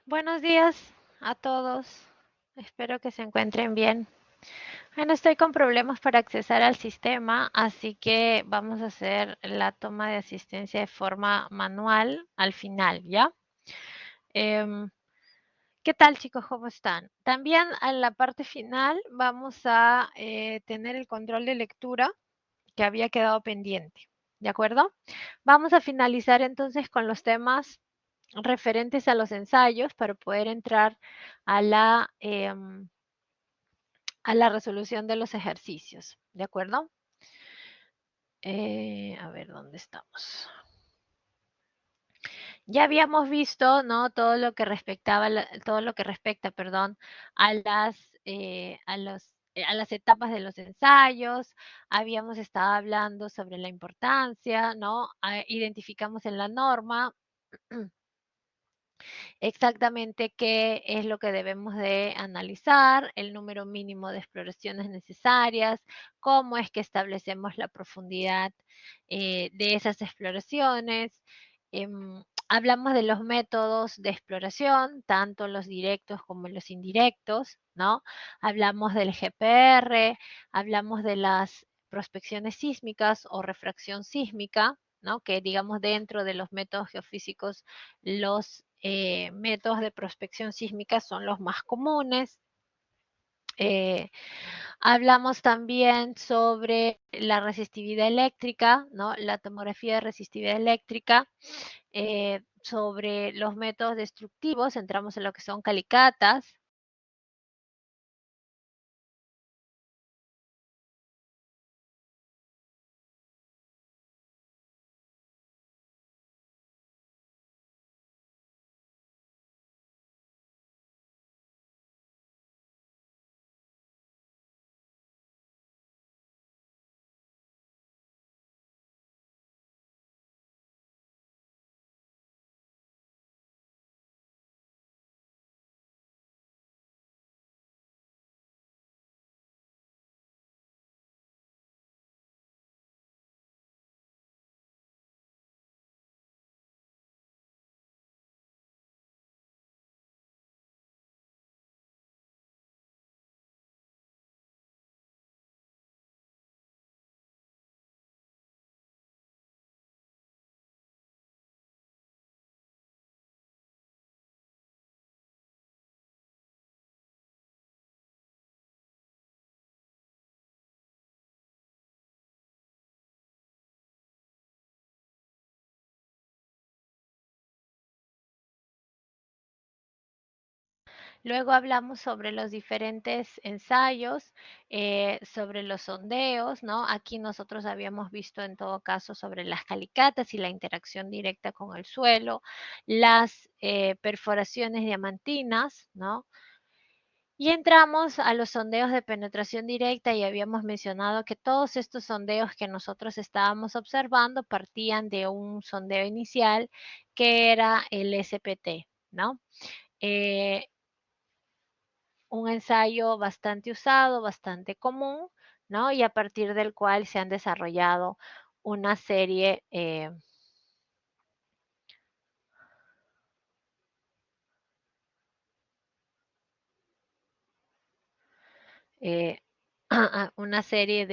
Buenos días a todos. Espero que se encuentren bien. Bueno, estoy con problemas para accesar al sistema, así que vamos a hacer la toma de asistencia de forma manual al final, ¿ya? Em, ¿Qué tal, chicos? ¿Cómo están? También a la parte final vamos a tener el control de lectura que había quedado pendiente, ¿de acuerdo? Vamos a finalizar entonces con los temas referentes a los ensayos para poder entrar a la resolución de los ejercicios, ¿de acuerdo? A ver, ¿dónde estamos? Ya habíamos visto, ¿no? Todo lo que respecta, perdón, a a las etapas de los ensayos. Habíamos estado hablando sobre la importancia, ¿no? Identificamos en la norma exactamente qué es lo que debemos de analizar, el número mínimo de exploraciones necesarias, cómo es que establecemos la profundidad de esas exploraciones. Hablamos de los métodos de exploración, tanto los directos como los indirectos, ¿no? Hablamos del GPR, hablamos de las prospecciones sísmicas o refracción sísmica, ¿no? Que digamos dentro de los métodos geofísicos los métodos de prospección sísmica son los más comunes. Eh, Hablamos también sobre la resistividad eléctrica, ¿no? La tomografía de resistividad eléctrica, sobre los métodos destructivos, entramos en lo que son calicatas. Luego hablamos sobre los diferentes ensayos, sobre los sondeos, ¿no? Aquí nosotros habíamos visto en todo caso sobre las calicatas y la interacción directa con el suelo, las perforaciones diamantinas, ¿no? Y entramos a los sondeos de penetración directa y habíamos mencionado que todos estos sondeos que nosotros estábamos observando partían de un sondeo inicial que era el SPT, ¿no? Eh, un ensayo bastante usado, bastante común, ¿no? Y a partir del cual se han desarrollado una serie eh, una serie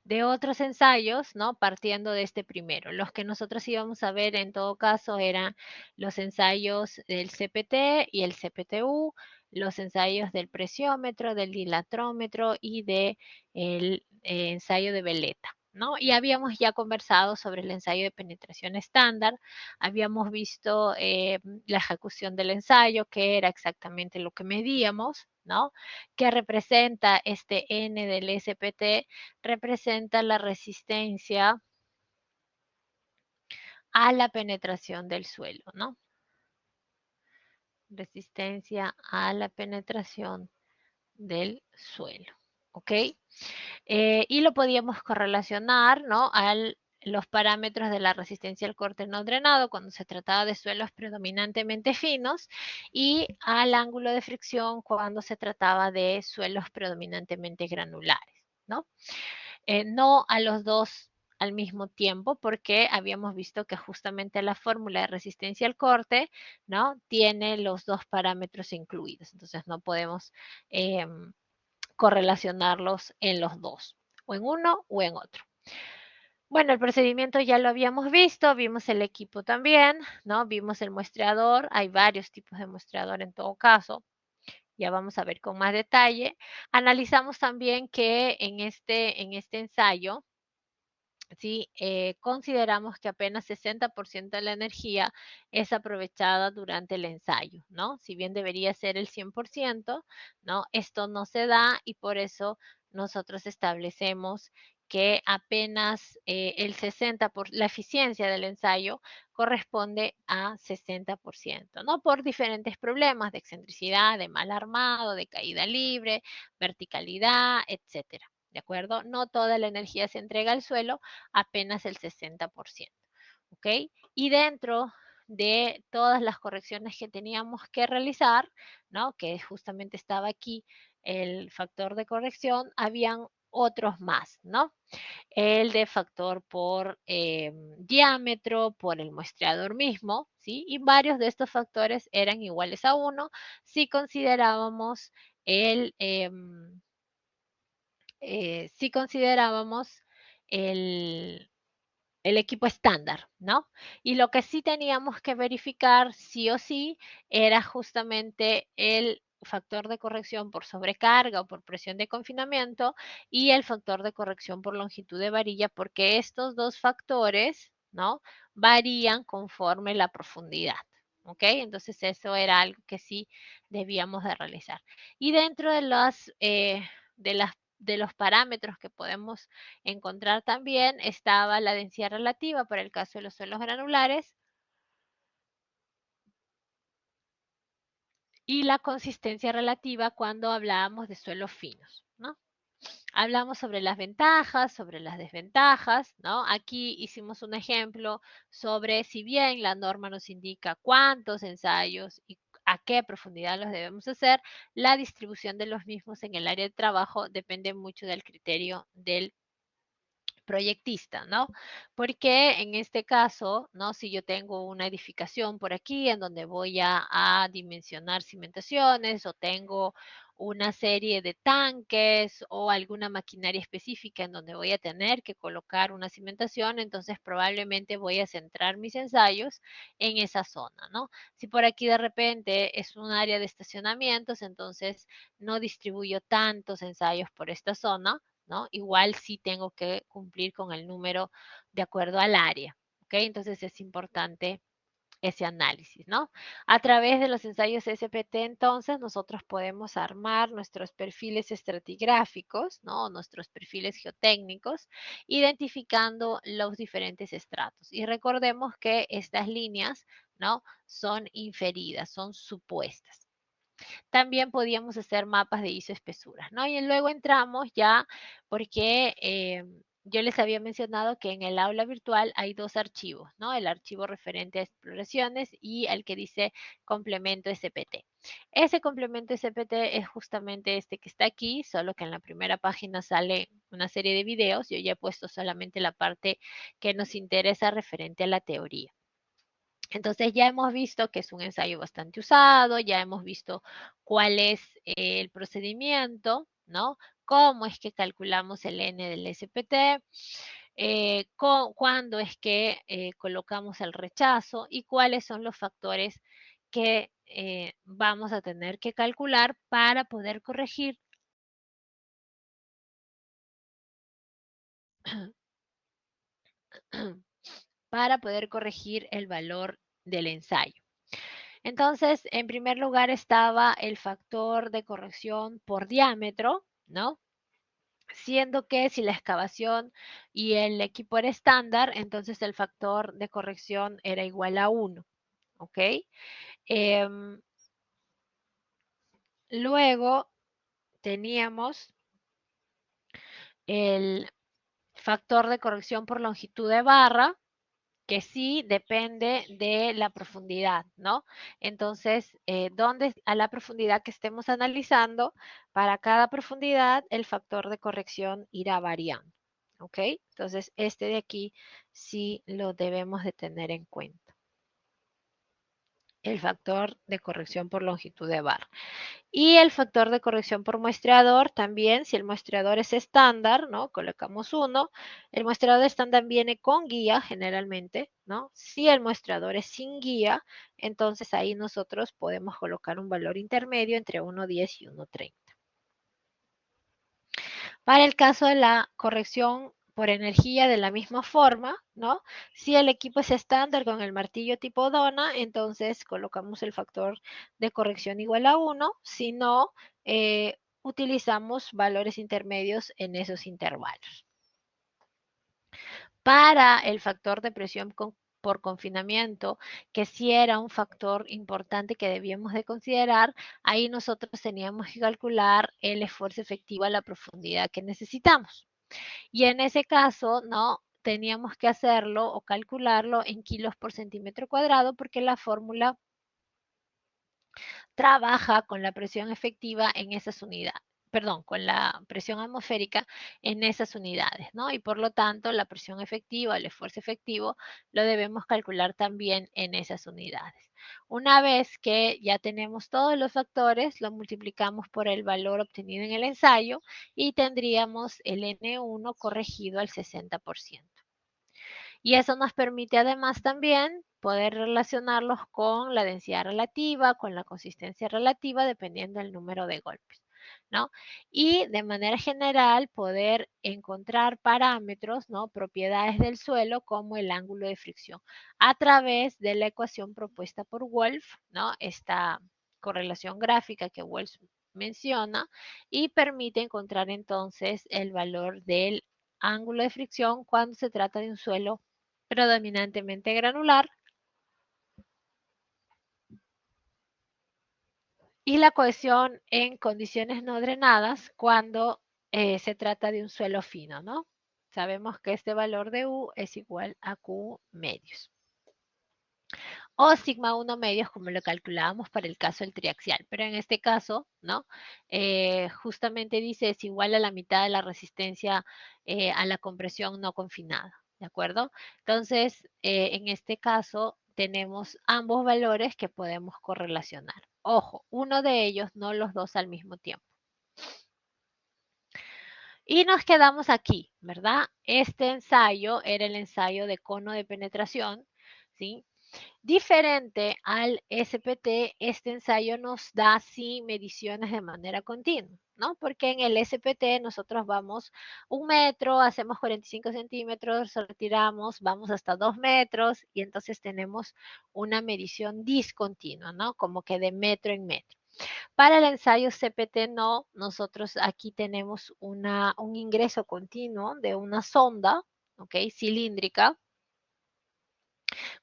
de otros ensayos, ¿no? Partiendo de este primero. Los que nosotros íbamos a ver en todo caso eran los ensayos del CPT y el CPTU, los ensayos del presiómetro, del dilatrómetro y del ensayo de veleta. ¿No? Y habíamos ya conversado sobre el ensayo de penetración estándar, habíamos visto la ejecución del ensayo, que era exactamente lo que medíamos, ¿no? Que representa este N del SPT, representa la resistencia a la penetración del suelo, ¿no? Resistencia a la penetración del suelo, ¿ok? Y lo podíamos correlacionar, ¿no? A los parámetros de la resistencia al corte no drenado cuando se trataba de suelos predominantemente finos y al ángulo de fricción cuando se trataba de suelos predominantemente granulares, ¿no? No a los dos al mismo tiempo porque habíamos visto que justamente la fórmula de resistencia al corte, ¿no? Tiene los dos parámetros incluidos. Entonces no podemos correlacionarlos en los dos, o en uno o en otro. Bueno, el procedimiento ya lo habíamos visto, vimos el equipo también, ¿no? Vimos el muestreador, hay varios tipos de muestreador en todo caso, ya vamos a ver con más detalle. Analizamos también que en este ensayo, ¿sí? Consideramos que apenas 60% de la energía es aprovechada durante el ensayo, ¿no? Si bien debería ser el 100%, ¿no? Esto no se da y por eso nosotros establecemos que apenas el 60%, la eficiencia del ensayo corresponde a 60%, ¿no? Por diferentes problemas de excentricidad, de mal armado, de caída libre, verticalidad, etcétera. ¿De acuerdo? No toda la energía se entrega al suelo, apenas el 60%. ¿Ok? Y dentro de todas las correcciones que teníamos que realizar, ¿no? Que justamente estaba aquí el factor de corrección, habían otros más, ¿no? El de factor por diámetro, por el muestreador mismo, ¿sí? Y varios de estos factores eran iguales a 1 si considerábamos si considerábamos el, el equipo estándar, ¿no? Y lo que sí teníamos que verificar sí o sí era justamente el factor de corrección por sobrecarga o por presión de confinamiento y el factor de corrección por longitud de varilla, porque estos dos factores, ¿no? Varían conforme la profundidad. ¿Ok? Entonces eso era algo que sí debíamos de realizar. Y dentro de los parámetros que podemos encontrar también estaba la densidad relativa para el caso de los suelos granulares y la consistencia relativa cuando hablábamos de suelos finos, ¿no? Hablamos sobre las ventajas, sobre las desventajas, ¿no? Aquí hicimos un ejemplo sobre si bien la norma nos indica cuántos ensayos y a qué profundidad los debemos hacer, la distribución de los mismos en el área de trabajo depende mucho del criterio del proyectista, ¿no? Porque en este caso, ¿no? Si yo tengo una edificación por aquí en donde voy a dimensionar cimentaciones o tengo una serie de tanques o alguna maquinaria específica en donde voy a tener que colocar una cimentación, entonces probablemente voy a centrar mis ensayos en esa zona, ¿no? Si por aquí de repente es un área de estacionamientos, entonces no distribuyo tantos ensayos por esta zona, ¿no? Igual sí tengo que cumplir con el número de acuerdo al área, ¿ok? Entonces es importante ese análisis, ¿no? A través de los ensayos SPT, entonces, nosotros podemos armar nuestros perfiles estratigráficos, ¿no? Nuestros perfiles geotécnicos, identificando los diferentes estratos. Y recordemos que estas líneas, ¿no? Son inferidas, son supuestas. También podíamos hacer mapas de isoespesuras, ¿no? Y luego entramos ya porque yo les había mencionado que en el aula virtual hay dos archivos, ¿no? El archivo referente a exploraciones y el que dice complemento SPT. Ese complemento SPT es justamente este que está aquí, solo que en la primera página sale una serie de videos. Yo ya he puesto solamente la parte que nos interesa referente a la teoría. Entonces ya hemos visto que es un ensayo bastante usado, ya hemos visto cuál es el procedimiento, ¿no? Cómo es que calculamos el N del SPT, cuándo es que colocamos el rechazo y cuáles son los factores que vamos a tener que calcular para poder corregir para poder corregir el valor del ensayo. Entonces, en primer lugar estaba el factor de corrección por diámetro, ¿no? Siendo que si la excavación y el equipo era estándar, entonces el factor de corrección era igual a 1, ¿ok? Em, luego teníamos el factor de corrección por longitud de barra, que sí depende de la profundidad, ¿no? Entonces, a la profundidad que estemos analizando, para cada profundidad el factor de corrección irá variando, ¿ok? Entonces, este de aquí sí lo debemos de tener en cuenta. El factor de corrección por longitud de barra. Y el factor de corrección por muestreador también, si el muestreador es estándar, ¿no? Colocamos uno. El muestreador estándar viene con guía generalmente, ¿no? Si el muestreador es sin guía, entonces ahí nosotros podemos colocar un valor intermedio entre 1.10 y 1.30. Para el caso de la corrección por energía de la misma forma, ¿no? Si el equipo es estándar con el martillo tipo dona, entonces colocamos el factor de corrección igual a 1. Si no, utilizamos valores intermedios en esos intervalos. Para el factor de presión por confinamiento, que sí era un factor importante que debíamos de considerar, ahí nosotros teníamos que calcular el esfuerzo efectivo a la profundidad que necesitamos. Y en ese caso, ¿no? Teníamos que hacerlo o calcularlo en kilos por centímetro cuadrado porque la fórmula trabaja con la presión efectiva en esas unidades, perdón, con la presión atmosférica en esas unidades, ¿no? Y por lo tanto, la presión efectiva, el esfuerzo efectivo, lo debemos calcular también en esas unidades. Una vez que ya tenemos todos los factores, lo multiplicamos por el valor obtenido en el ensayo y tendríamos el N1 corregido al 60%. Y eso nos permite además también poder relacionarlos con la densidad relativa, con la consistencia relativa, dependiendo del número de golpes, ¿no? Y de manera general poder encontrar parámetros, ¿no? Propiedades del suelo como el ángulo de fricción a través de la ecuación propuesta por Wolf, ¿no? Esta correlación gráfica que Wolf menciona y permite encontrar entonces el valor del ángulo de fricción cuando se trata de un suelo predominantemente granular, y la cohesión en condiciones no drenadas cuando se trata de un suelo fino, ¿no? Sabemos que este valor de U es igual a Q medios. O sigma 1 medios como lo calculábamos para el caso del triaxial. Pero en este caso, ¿no? Justamente dice es igual a la mitad de la resistencia a la compresión no confinada. ¿De acuerdo? Entonces, en este caso, tenemos ambos valores que podemos correlacionar. Ojo, uno de ellos, no los dos al mismo tiempo. Y nos quedamos aquí, ¿verdad? Este ensayo era el ensayo de cono de penetración, ¿sí? Diferente al SPT, este ensayo nos da sí mediciones de manera continua, ¿no? Porque en el SPT nosotros vamos 1 metro, hacemos 45 centímetros, retiramos, vamos hasta 2 metros y entonces tenemos una medición discontinua, ¿no? Como que de metro en metro. Para el ensayo CPT no, nosotros aquí tenemos un ingreso continuo de una sonda, ¿ok? Cilíndrica,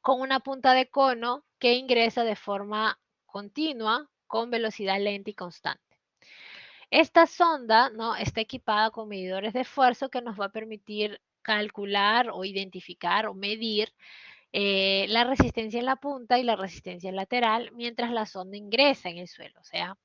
con una punta de cono que ingresa de forma continua con velocidad lenta y constante. Esta sonda, ¿no? Está equipada con medidores de esfuerzo que nos va a permitir calcular o identificar o medir la resistencia en la punta y la resistencia lateral mientras la sonda ingresa en el suelo. O sea,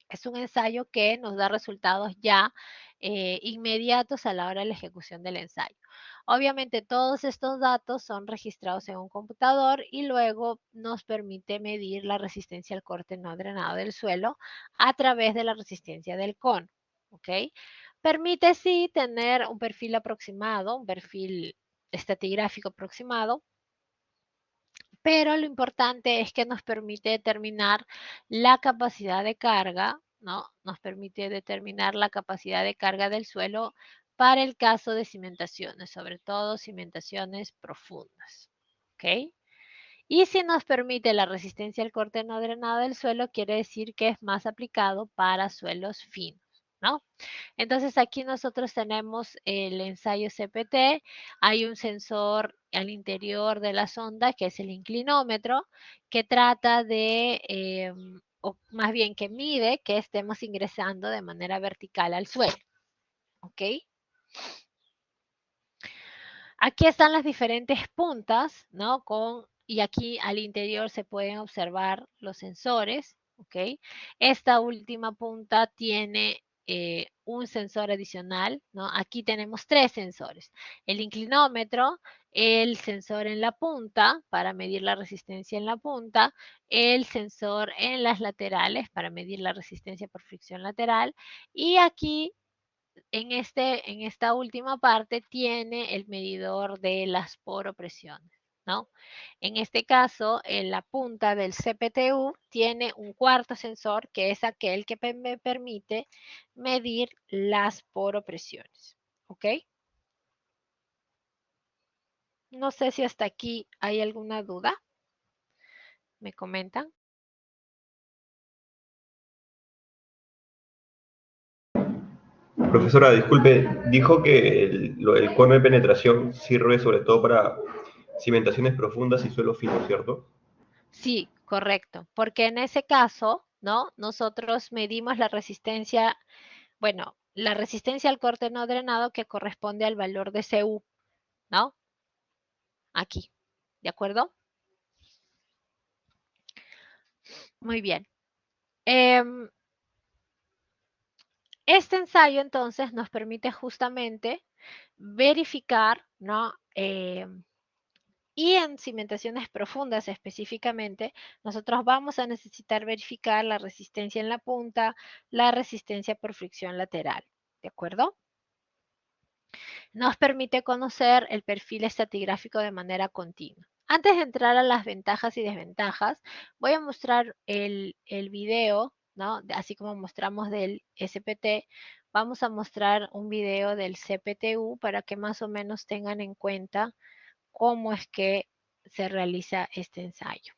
es un ensayo que nos da resultados ya inmediatos a la hora de la ejecución del ensayo. Obviamente todos estos datos son registrados en un computador y luego nos permite medir la resistencia al corte no drenado del suelo a través de la resistencia del cono. ¿Ok? Permite sí tener un perfil aproximado, un perfil estratigráfico aproximado, pero lo importante es que nos permite determinar la capacidad de carga, ¿no? Nos permite determinar la capacidad de carga del suelo para el caso de cimentaciones, sobre todo cimentaciones profundas, ¿ok? Y si nos permite la resistencia al corte no drenado del suelo, quiere decir que es más aplicado para suelos finos, ¿no? Entonces aquí nosotros tenemos el ensayo CPT, hay un sensor al interior de la sonda que es el inclinómetro, que trata de, o más bien que mide que estemos ingresando de manera vertical al suelo, ¿ok? Aquí están las diferentes puntas, ¿no? Y aquí al interior se pueden observar los sensores, ¿ok? Esta última punta tiene un sensor adicional, ¿no? Aquí tenemos 3 sensores. El inclinómetro, el sensor en la punta para medir la resistencia en la punta, el sensor en las laterales para medir la resistencia por fricción lateral y aquí en esta última parte tiene el medidor de las poropresiones, ¿no? En este caso, en la punta del CPTU tiene un cuarto sensor que es aquel que me permite medir las poropresiones, ¿ok? No sé si hasta aquí hay alguna duda. ¿Me comentan? Profesora, disculpe, dijo que el cono de penetración sirve sobre todo para cimentaciones profundas y suelos finos, ¿cierto? Sí, correcto, porque en ese caso, ¿no? Nosotros medimos la resistencia, bueno, la resistencia al corte no drenado que corresponde al valor de CU, ¿no? Aquí, ¿de acuerdo? Muy bien. Em, este ensayo entonces nos permite justamente verificar, ¿no? Y en cimentaciones profundas específicamente, nosotros vamos a necesitar verificar la resistencia en la punta, la resistencia por fricción lateral, ¿de acuerdo? Nos permite conocer el perfil estratigráfico de manera continua. Antes de entrar a las ventajas y desventajas, voy a mostrar el video, ¿no? Así como mostramos del SPT, vamos a mostrar un video del CPTU para que más o menos tengan en cuenta cómo es que se realiza este ensayo.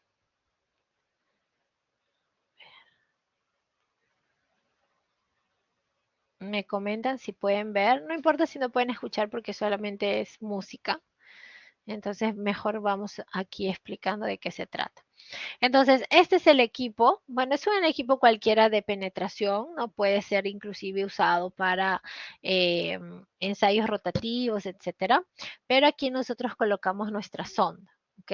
Me comentan si pueden ver, no importa si no pueden escuchar porque solamente es música. Entonces, mejor vamos aquí explicando de qué se trata. Entonces, este es el equipo. Bueno, es un equipo cualquiera de penetración, ¿no? Puede ser inclusive usado para ensayos rotativos, etcétera. Pero aquí nosotros colocamos nuestra sonda. ¿Ok?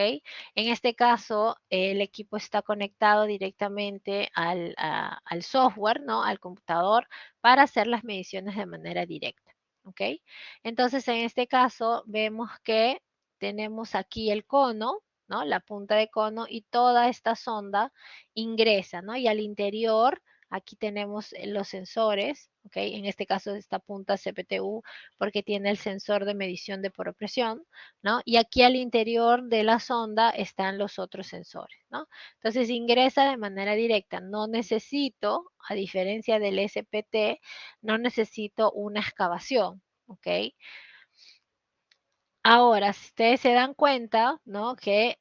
En este caso, el equipo está conectado directamente al software, ¿no? Al computador para hacer las mediciones de manera directa. ¿Ok? Entonces, en este caso, vemos que tenemos aquí el cono, ¿no? La punta de cono y toda esta sonda ingresa, ¿no? Y al interior, aquí tenemos los sensores, ¿ok? En este caso esta punta CPTU porque tiene el sensor de medición de poropresión, ¿no? Y aquí al interior de la sonda están los otros sensores, ¿no? Entonces ingresa de manera directa. No necesito, a diferencia del SPT, no necesito una excavación, ¿ok? Ahora, si ustedes se dan cuenta, ¿no? Que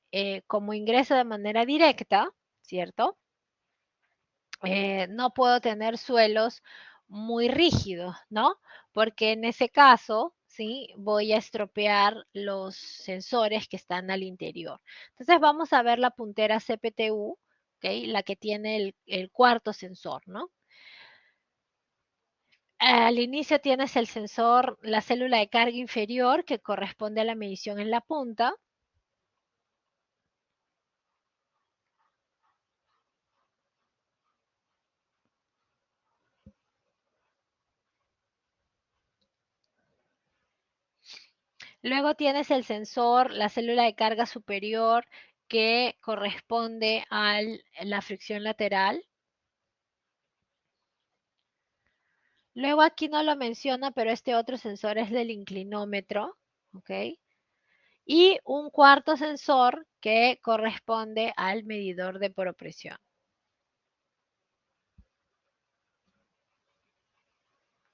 como ingreso de manera directa, ¿cierto? No puedo tener suelos muy rígidos, ¿no? Porque en ese caso, ¿sí? Voy a estropear los sensores que están al interior. Entonces vamos a ver la puntera CPTU, ¿ok? La que tiene el cuarto sensor, ¿no? Al inicio tienes el sensor, la célula de carga inferior que corresponde a la medición en la punta. Luego tienes el sensor, la célula de carga superior que corresponde a la fricción lateral. Luego aquí no lo menciona, pero este otro sensor es del inclinómetro, ¿ok? Y un cuarto sensor que corresponde al medidor de poropresión,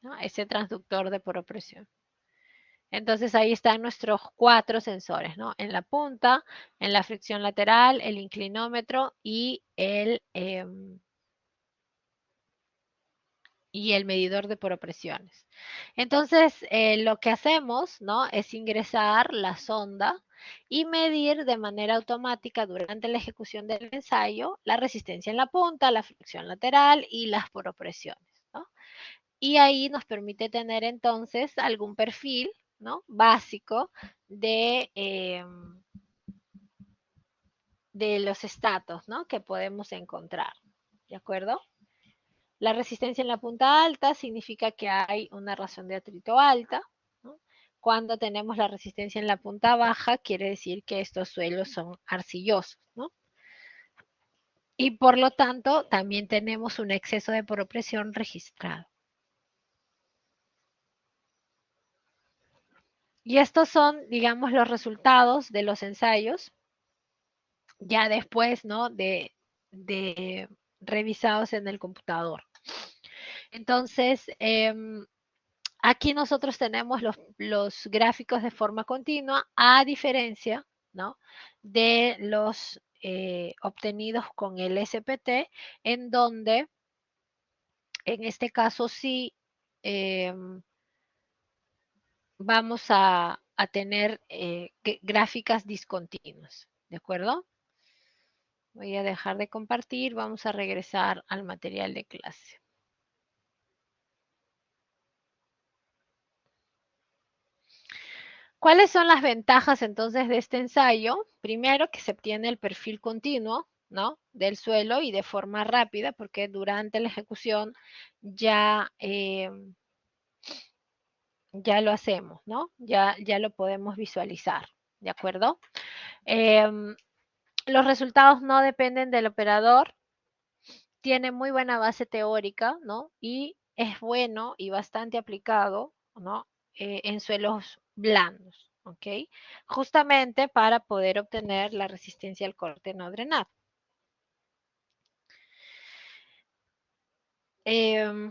¿no? Ese transductor de poropresión. Entonces ahí están nuestros 4 sensores, ¿no? En la punta, en la fricción lateral, el inclinómetro y el medidor de poropresiones. Entonces, lo que hacemos, ¿no? Es ingresar la sonda y medir de manera automática durante la ejecución del ensayo la resistencia en la punta, la fricción lateral y las poropresiones, ¿no? Y ahí nos permite tener entonces algún perfil, ¿no? Básico de los estatos, ¿no? Que podemos encontrar, ¿de acuerdo? La resistencia en la punta alta significa que hay una razón de atrito alta, ¿no? Cuando tenemos la resistencia en la punta baja, quiere decir que estos suelos son arcillosos, ¿no? Y por lo tanto, también tenemos un exceso de poropresión registrado. Y estos son, digamos, los resultados de los ensayos, ya después, ¿no? De revisados en el computador. Entonces, aquí nosotros tenemos los gráficos de forma continua, a diferencia, ¿no? De los obtenidos con el SPT, en donde, en este caso sí, vamos a tener gráficas discontinuas, ¿de acuerdo? Voy a dejar de compartir, vamos a regresar al material de clase. ¿Cuáles son las ventajas entonces de este ensayo? Primero, que se obtiene el perfil continuo, ¿no? Del suelo y de forma rápida, porque durante la ejecución ya, ya lo hacemos, ¿no? Ya lo podemos visualizar, ¿de acuerdo? Los resultados no dependen del operador, tiene muy buena base teórica, ¿no? Y es bueno y bastante aplicado, ¿no? En suelos blandos, ¿ok? Justamente para poder obtener la resistencia al corte no drenado. Eh,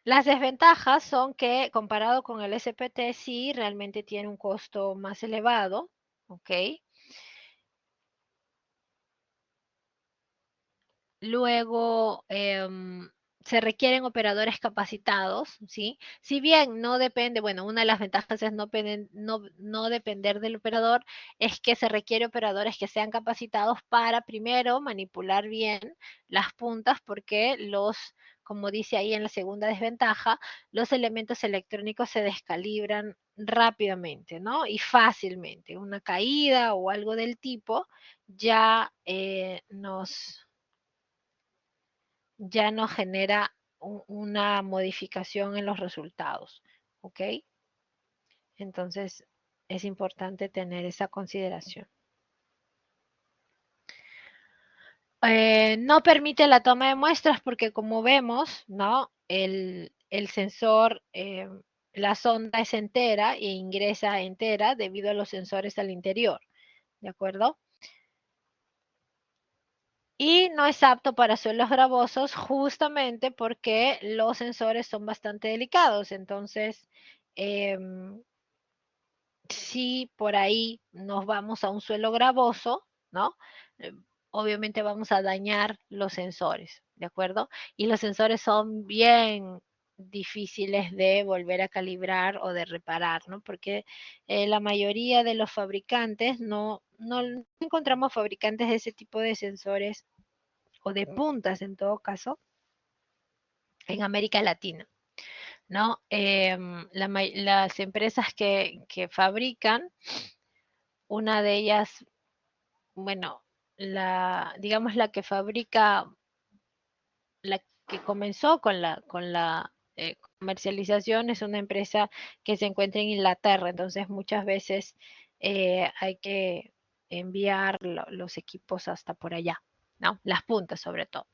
las desventajas son que comparado con el SPT sí realmente tiene un costo más elevado, ¿ok? Luego, se requieren operadores capacitados, ¿sí? Si bien no depende, bueno, una de las ventajas es no depender del operador, es que se requiere operadores que sean capacitados para primero manipular bien las puntas, porque como dice ahí en la segunda desventaja, los elementos electrónicos se descalibran rápidamente, ¿no? Y fácilmente. Una caída o algo del tipo ya ya no genera una modificación en los resultados, ¿ok? Entonces es importante tener esa consideración. No permite la toma de muestras porque como vemos, ¿no? El sensor, la sonda es entera e ingresa entera debido a los sensores al interior, ¿de acuerdo? Y no es apto para suelos gravosos justamente porque los sensores son bastante delicados. Entonces, si por ahí nos vamos a un suelo gravoso, ¿no? Eh, Obviamente vamos a dañar los sensores, ¿de acuerdo? Y los sensores son bien difíciles de volver a calibrar o de reparar, ¿no? Porque la mayoría de los fabricantes no encontramos fabricantes de ese tipo de sensores o de puntas en todo caso en América Latina, ¿no? Las empresas que fabrican, una de ellas, bueno, digamos la que fabrica, la que comenzó con la comercialización es una empresa que se encuentra en Inglaterra, entonces muchas veces hay que enviar los equipos hasta por allá, ¿no? Las puntas sobre todo.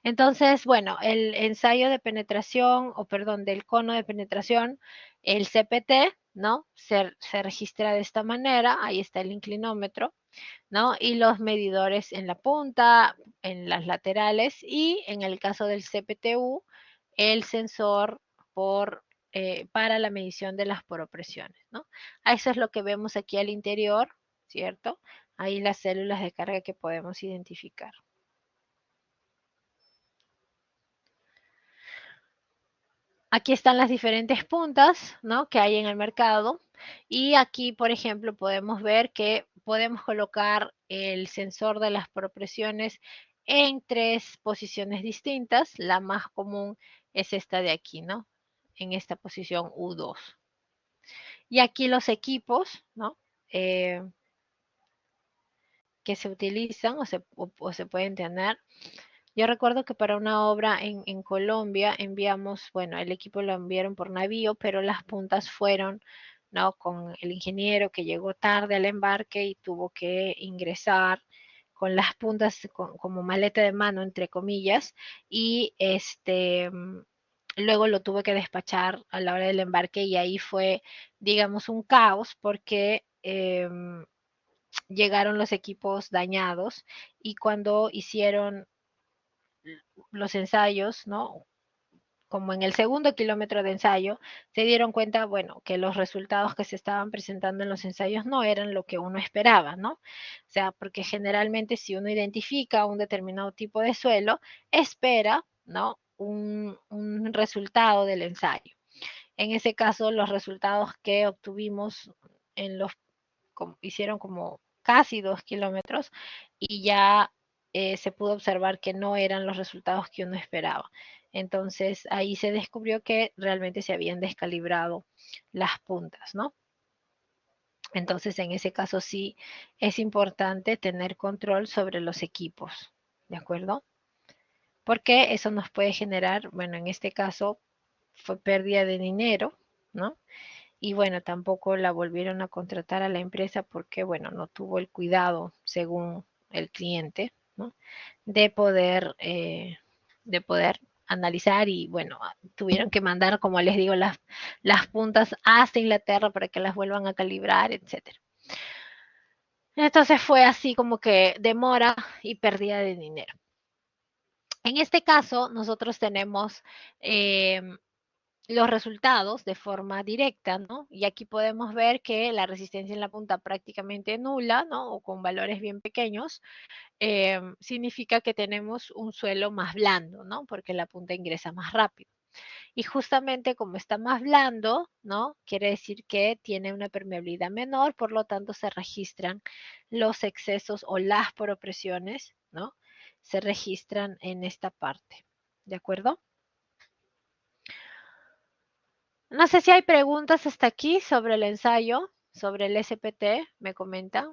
Entonces, bueno, el ensayo de penetración, o perdón, del cono de penetración, el CPT, ¿no? Se registra de esta manera, ahí está el inclinómetro, ¿no? Y los medidores en la punta, en las laterales y en el caso del CPTU, el sensor para la medición de las poropresiones, ¿no? Eso es lo que vemos aquí al interior, ¿cierto? Ahí las células de carga que podemos identificar. Aquí están las diferentes puntas, ¿no? Que hay en el mercado. Y aquí, por ejemplo, podemos ver que podemos colocar el sensor de las propresiones en 3 posiciones distintas. La más común es esta de aquí, ¿no? En esta posición U2. Y aquí los equipos, ¿no? que se utilizan o se pueden tener. Yo recuerdo que para una obra en Colombia enviamos, bueno, el equipo lo enviaron por navío, pero las puntas fueron, ¿no? Con el ingeniero que llegó tarde al embarque y tuvo que ingresar con las puntas como maleta de mano, entre comillas, y luego lo tuve que despachar a la hora del embarque y ahí fue, digamos, un caos porque llegaron los equipos dañados y cuando hicieron los ensayos, ¿no? Como en el segundo kilómetro de ensayo, se dieron cuenta, bueno, que los resultados que se estaban presentando en los ensayos no eran lo que uno esperaba, ¿no? O sea, porque generalmente si uno identifica un determinado tipo de suelo, espera, ¿no? Un resultado del ensayo. En ese caso, los resultados que obtuvimos en los, hicieron como casi 2 kilómetros y ya se pudo observar que no eran los resultados que uno esperaba. Entonces ahí se descubrió que realmente se habían descalibrado las puntas, ¿no? Entonces en ese caso sí es importante tener control sobre los equipos, ¿de acuerdo? Porque eso nos puede generar, bueno, en este caso fue pérdida de dinero, ¿no? Y bueno, tampoco la volvieron a contratar a la empresa porque, bueno, no tuvo el cuidado, según el cliente, ¿no? De poder, eh, de poder analizar y, bueno, tuvieron que mandar, como les digo, las puntas hasta Inglaterra para que las vuelvan a calibrar, etcétera. Entonces fue así como que demora y pérdida de dinero. En este caso, nosotros tenemos los resultados de forma directa, ¿no? Y aquí podemos ver que la resistencia en la punta prácticamente nula, ¿no? O con valores bien pequeños, significa que tenemos un suelo más blando, ¿no? Porque la punta ingresa más rápido. Y justamente como está más blando, ¿no? Quiere decir que tiene una permeabilidad menor, por lo tanto se registran los excesos o las poropresiones, ¿no? Se registran en esta parte, ¿de acuerdo? No sé si hay preguntas hasta aquí sobre el ensayo, sobre el SPT, me comenta.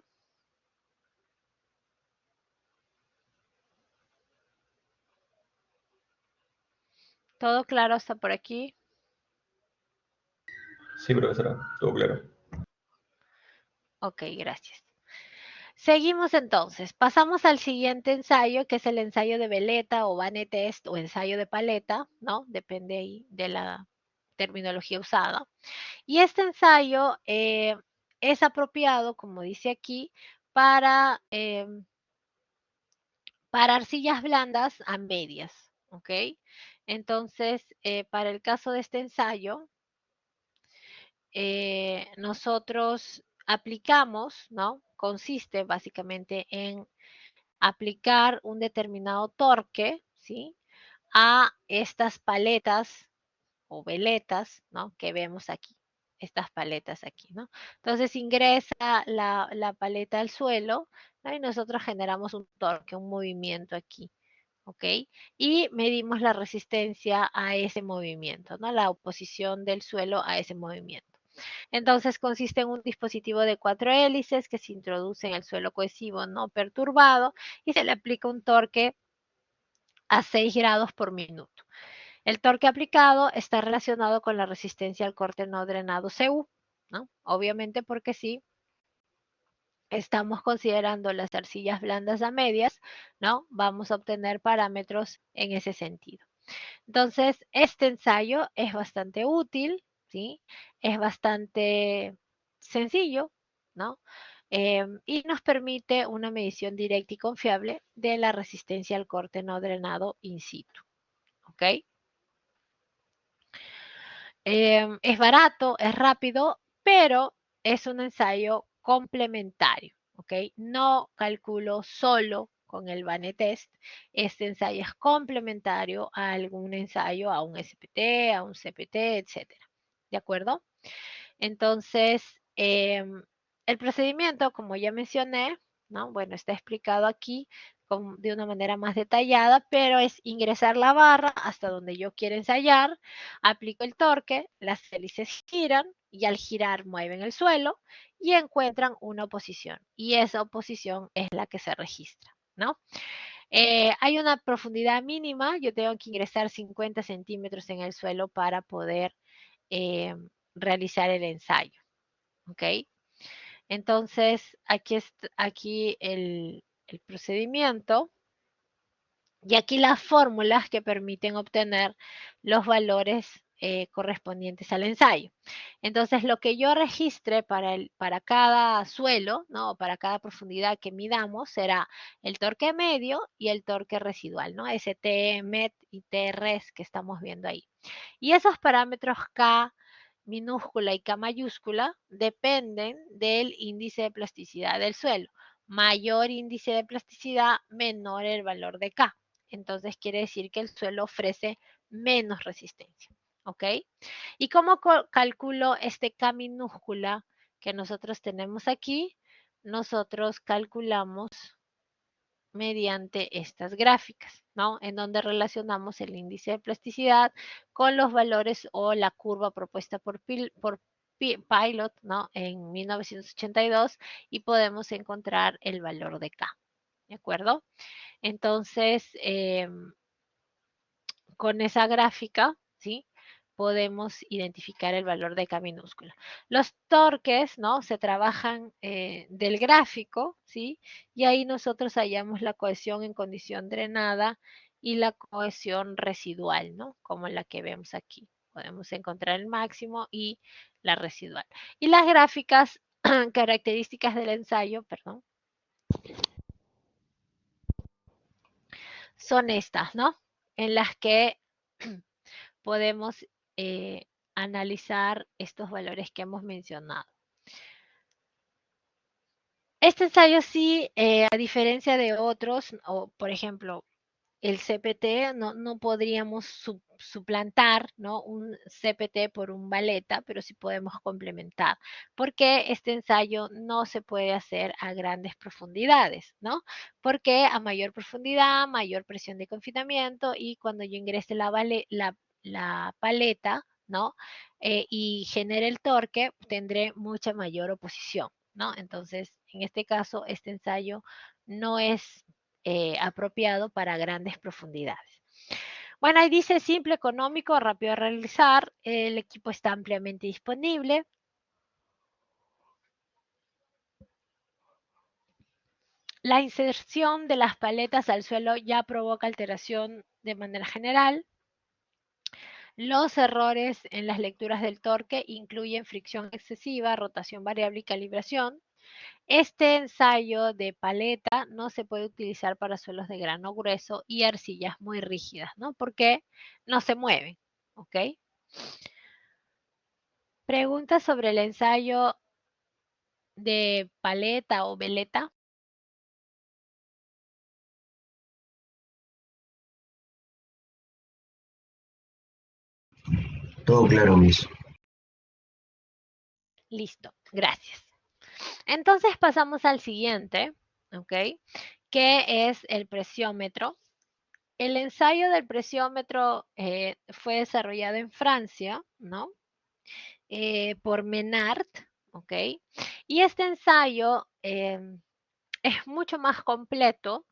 ¿Todo claro hasta por aquí? Sí, profesora, todo claro. Ok, gracias. Seguimos entonces. Pasamos al siguiente ensayo, que es el ensayo de veleta o Vane test o ensayo de paleta, ¿no? Depende ahí de la terminología usada. Y este ensayo es apropiado, como dice aquí, para, para arcillas blandas a medias, ¿ok? Entonces, para el caso de este ensayo, nosotros aplicamos, ¿no? Consiste básicamente en aplicar un determinado torque, ¿sí? A estas paletas o veletas, ¿no? Que vemos aquí, estas paletas aquí, ¿no? Entonces ingresa la paleta al suelo, ¿no? Y nosotros generamos un torque, un movimiento aquí, ¿ok? Y medimos la resistencia a ese movimiento, ¿no? La oposición del suelo a ese movimiento. Entonces consiste en un dispositivo de 4 hélices que se introduce en el suelo cohesivo no perturbado y se le aplica un torque a 6 grados por minuto. El torque aplicado está relacionado con la resistencia al corte no drenado CU, ¿no? Obviamente porque sí, estamos considerando las arcillas blandas a medias, ¿no? Vamos a obtener parámetros en ese sentido. Entonces, este ensayo es bastante útil, ¿sí? Es bastante sencillo, ¿no? Y nos permite una medición directa y confiable de la resistencia al corte no drenado in situ, ¿ok? Es barato, es rápido, pero es un ensayo complementario, ¿ok? No calculo solo con el Vane Test. Este ensayo es complementario a algún ensayo, a un SPT, a un CPT, etcétera. ¿De acuerdo? Entonces, el procedimiento, como ya mencioné, ¿no? Bueno, está explicado aquí de una manera más detallada, pero es ingresar la barra hasta donde yo quiero ensayar, aplico el torque, las hélices giran, y al girar mueven el suelo y encuentran una oposición. Y esa oposición es la que se registra, ¿no? Hay una profundidad mínima, yo tengo que ingresar 50 centímetros en el suelo para poder eh, realizar el ensayo, ¿ok? Entonces, aquí el procedimiento y aquí las fórmulas que permiten obtener los valores correspondientes al ensayo. Entonces, lo que yo registre para cada suelo, ¿no? Para cada profundidad que midamos, será el torque medio y el torque residual, ¿no? ST, MET y TRS que estamos viendo ahí. Y esos parámetros K minúscula y K mayúscula dependen del índice de plasticidad del suelo. Mayor índice de plasticidad, menor el valor de K. Entonces quiere decir que el suelo ofrece menos resistencia. ¿Ok? ¿Y cómo calculo este K minúscula que nosotros tenemos aquí? Nosotros calculamos mediante estas gráficas, ¿no? En donde relacionamos el índice de plasticidad con los valores o la curva propuesta por Pilot, ¿no? En 1982 y podemos encontrar el valor de K, ¿de acuerdo? Entonces, con esa gráfica, ¿sí? Podemos identificar el valor de K minúscula. Los torques, ¿no? Se trabajan del gráfico, ¿sí? Y ahí nosotros hallamos la cohesión en condición drenada y la cohesión residual, ¿no? Como la que vemos aquí. Podemos encontrar el máximo y la residual. Y las gráficas características del ensayo, perdón, son estas, ¿no? En las que podemos analizar estos valores que hemos mencionado. Este ensayo sí, a diferencia de otros, o por ejemplo, el CPT, no podríamos suplantar, ¿no? Un CPT por un baleta, pero sí podemos complementar, porque este ensayo no se puede hacer a grandes profundidades, ¿no? Porque a mayor profundidad, mayor presión de confinamiento y cuando yo ingrese la paleta, ¿no? Y genere el torque, tendré mucha mayor oposición, ¿no? Entonces, en este caso, este ensayo no es apropiado para grandes profundidades. Bueno, ahí dice simple, económico, rápido de realizar, el equipo está ampliamente disponible. La inserción de las paletas al suelo ya provoca alteración de manera general. Los errores en las lecturas del torque incluyen fricción excesiva, rotación variable y calibración. Este ensayo de paleta no se puede utilizar para suelos de grano grueso y arcillas muy rígidas, ¿no? Porque no se mueven, ¿ok? Pregunta sobre el ensayo de paleta o veleta. Todo claro, Miss. Listo, gracias. Entonces pasamos al siguiente, ¿ok? Que es el presiómetro. El ensayo del presiómetro fue desarrollado en Francia, ¿no? Por Menard, ¿ok? Y este ensayo es mucho más completo,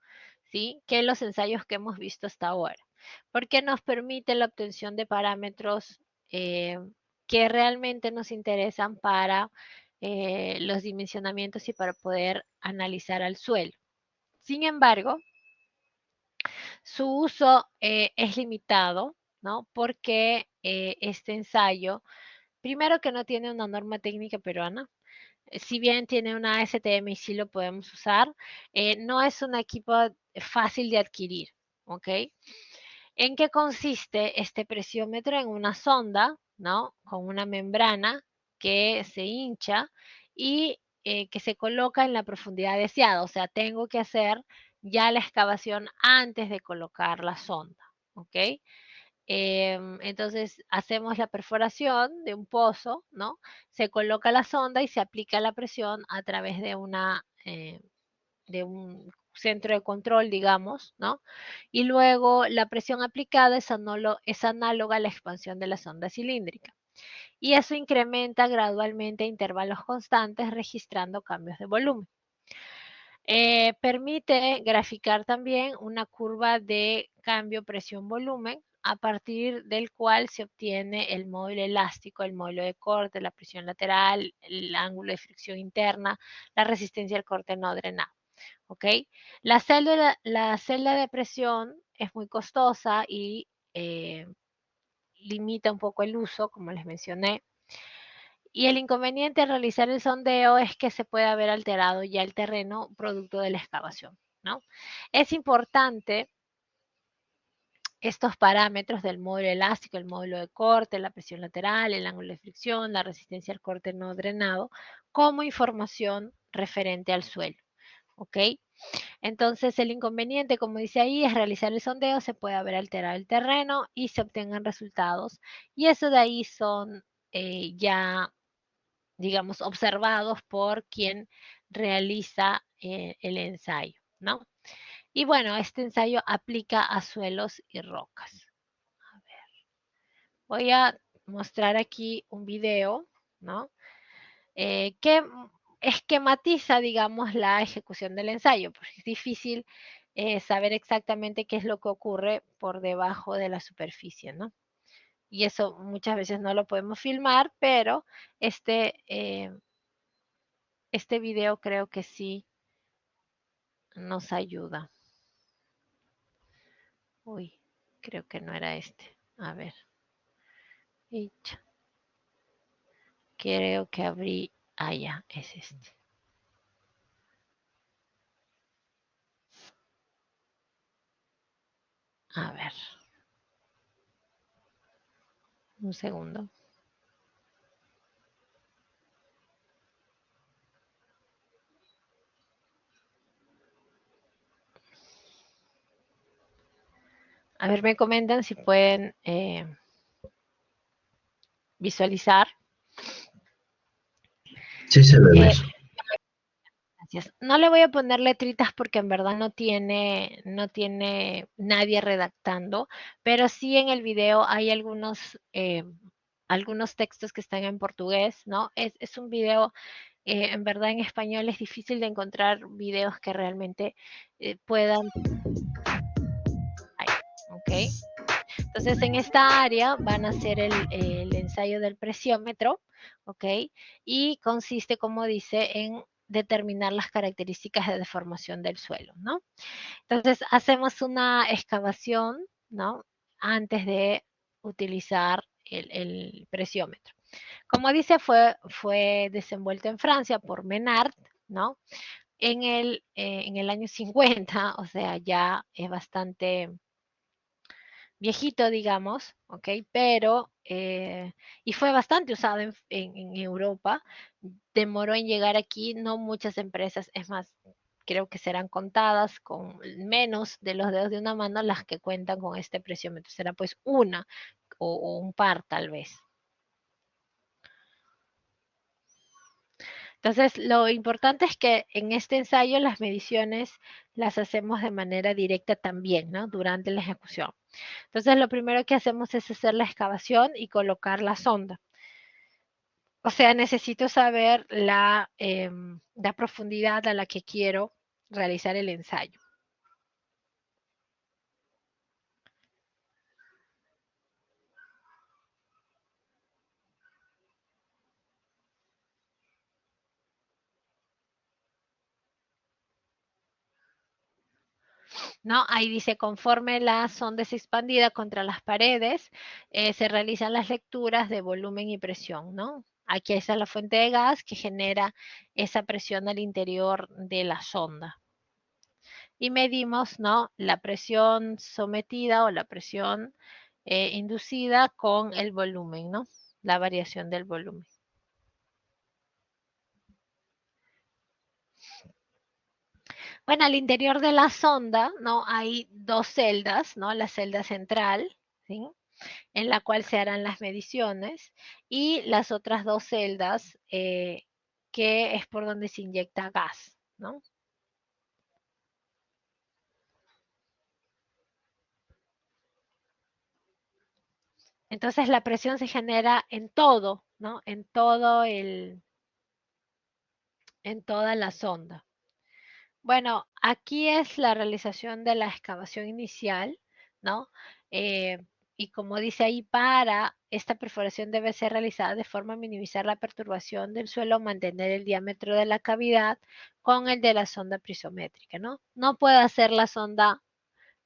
¿sí? Que los ensayos que hemos visto hasta ahora, porque nos permite la obtención de parámetros que realmente nos interesan para los dimensionamientos y para poder analizar al suelo. Sin embargo, su uso es limitado, ¿no? Porque este ensayo, primero que no tiene una norma técnica peruana, si bien tiene una STM y sí lo podemos usar, no es un equipo fácil de adquirir, ¿ok? ¿En qué consiste este presiómetro? En una sonda, ¿no? Con una membrana que se hincha y que se coloca en la profundidad deseada. O sea, tengo que hacer ya la excavación antes de colocar la sonda, ¿ok? Entonces hacemos la perforación de un pozo, ¿no? Se coloca la sonda y se aplica la presión a través de un centro de control, digamos, ¿no? Y luego la presión aplicada es análoga a la expansión de la sonda cilíndrica. Y eso incrementa gradualmente a intervalos constantes registrando cambios de volumen. Permite graficar también una curva de cambio presión-volumen a partir del cual se obtiene el módulo elástico, el módulo de corte, la presión lateral, el ángulo de fricción interna, la resistencia al corte no drenado. ¿Ok? La celda de presión es muy costosa y limita un poco el uso, como les mencioné. Y el inconveniente al realizar el sondeo es que se puede haber alterado ya el terreno producto de la excavación, ¿no? Es importante estos parámetros del módulo elástico, el módulo de corte, la presión lateral, el ángulo de fricción, la resistencia al corte no drenado, como información referente al suelo, ¿ok? Entonces el inconveniente, como dice ahí, es realizar el sondeo, se puede haber alterado el terreno y se obtengan resultados. Y eso de ahí son ya digamos, observados por quien realiza el ensayo, ¿no? Y bueno, este ensayo aplica a suelos y rocas. A ver, voy a mostrar aquí un video, ¿no? Que esquematiza, digamos, la ejecución del ensayo, porque es difícil saber exactamente qué es lo que ocurre por debajo de la superficie, ¿no? Y eso muchas veces no lo podemos filmar, pero este video creo que sí nos ayuda. Uy, creo que no era este. A ver. Creo que abrí. Ah, ya, es este. A ver. Un segundo. A ver, me comentan si pueden visualizar. Sí se ve, Eh, Mes. Gracias. No le voy a poner letritas porque en verdad no tiene nadie redactando, pero sí en el video hay algunos textos que están en portugués, ¿no? Es un video, en verdad en español es difícil de encontrar videos que realmente puedan, ay, ¿ok? Entonces en esta área van a hacer el ensayo del presiómetro, ¿ok? Y consiste, como dice, en determinar las características de deformación del suelo, ¿no? Entonces hacemos una excavación, ¿no? Antes de utilizar el presiómetro. Como dice, fue desenvuelto en Francia por Menard, ¿no? En el año 50, o sea, ya es bastante viejito, digamos, ¿ok? Pero, y fue bastante usado en Europa, demoró en llegar aquí, no muchas empresas, es más, creo que serán contadas con menos de los dedos de una mano las que cuentan con este presiómetro, será pues una o un par tal vez. Entonces, lo importante es que en este ensayo las mediciones las hacemos de manera directa también, ¿no? Durante la ejecución. Entonces, lo primero que hacemos es hacer la excavación y colocar la sonda. O sea, necesito saber la profundidad a la que quiero realizar el ensayo. ¿No? Ahí dice, conforme la sonda es expandida contra las paredes, se realizan las lecturas de volumen y presión, ¿no? Aquí está la fuente de gas que genera esa presión al interior de la sonda. Y medimos, ¿no? La presión sometida o la presión inducida con el volumen, ¿no? La variación del volumen. Bueno, al interior de la sonda, ¿no? Hay dos celdas, ¿no? La celda central, ¿sí? En la cual se harán las mediciones, y las otras dos celdas, que es por donde se inyecta gas, ¿no? Entonces la presión se genera en todo, ¿no? En todo en toda la sonda. Bueno, aquí es la realización de la excavación inicial, ¿no? Eh, y como dice ahí, para esta perforación debe ser realizada de forma a minimizar la perturbación del suelo, mantener el diámetro de la cavidad con el de la sonda prisométrica, ¿no? No puede hacer la sonda,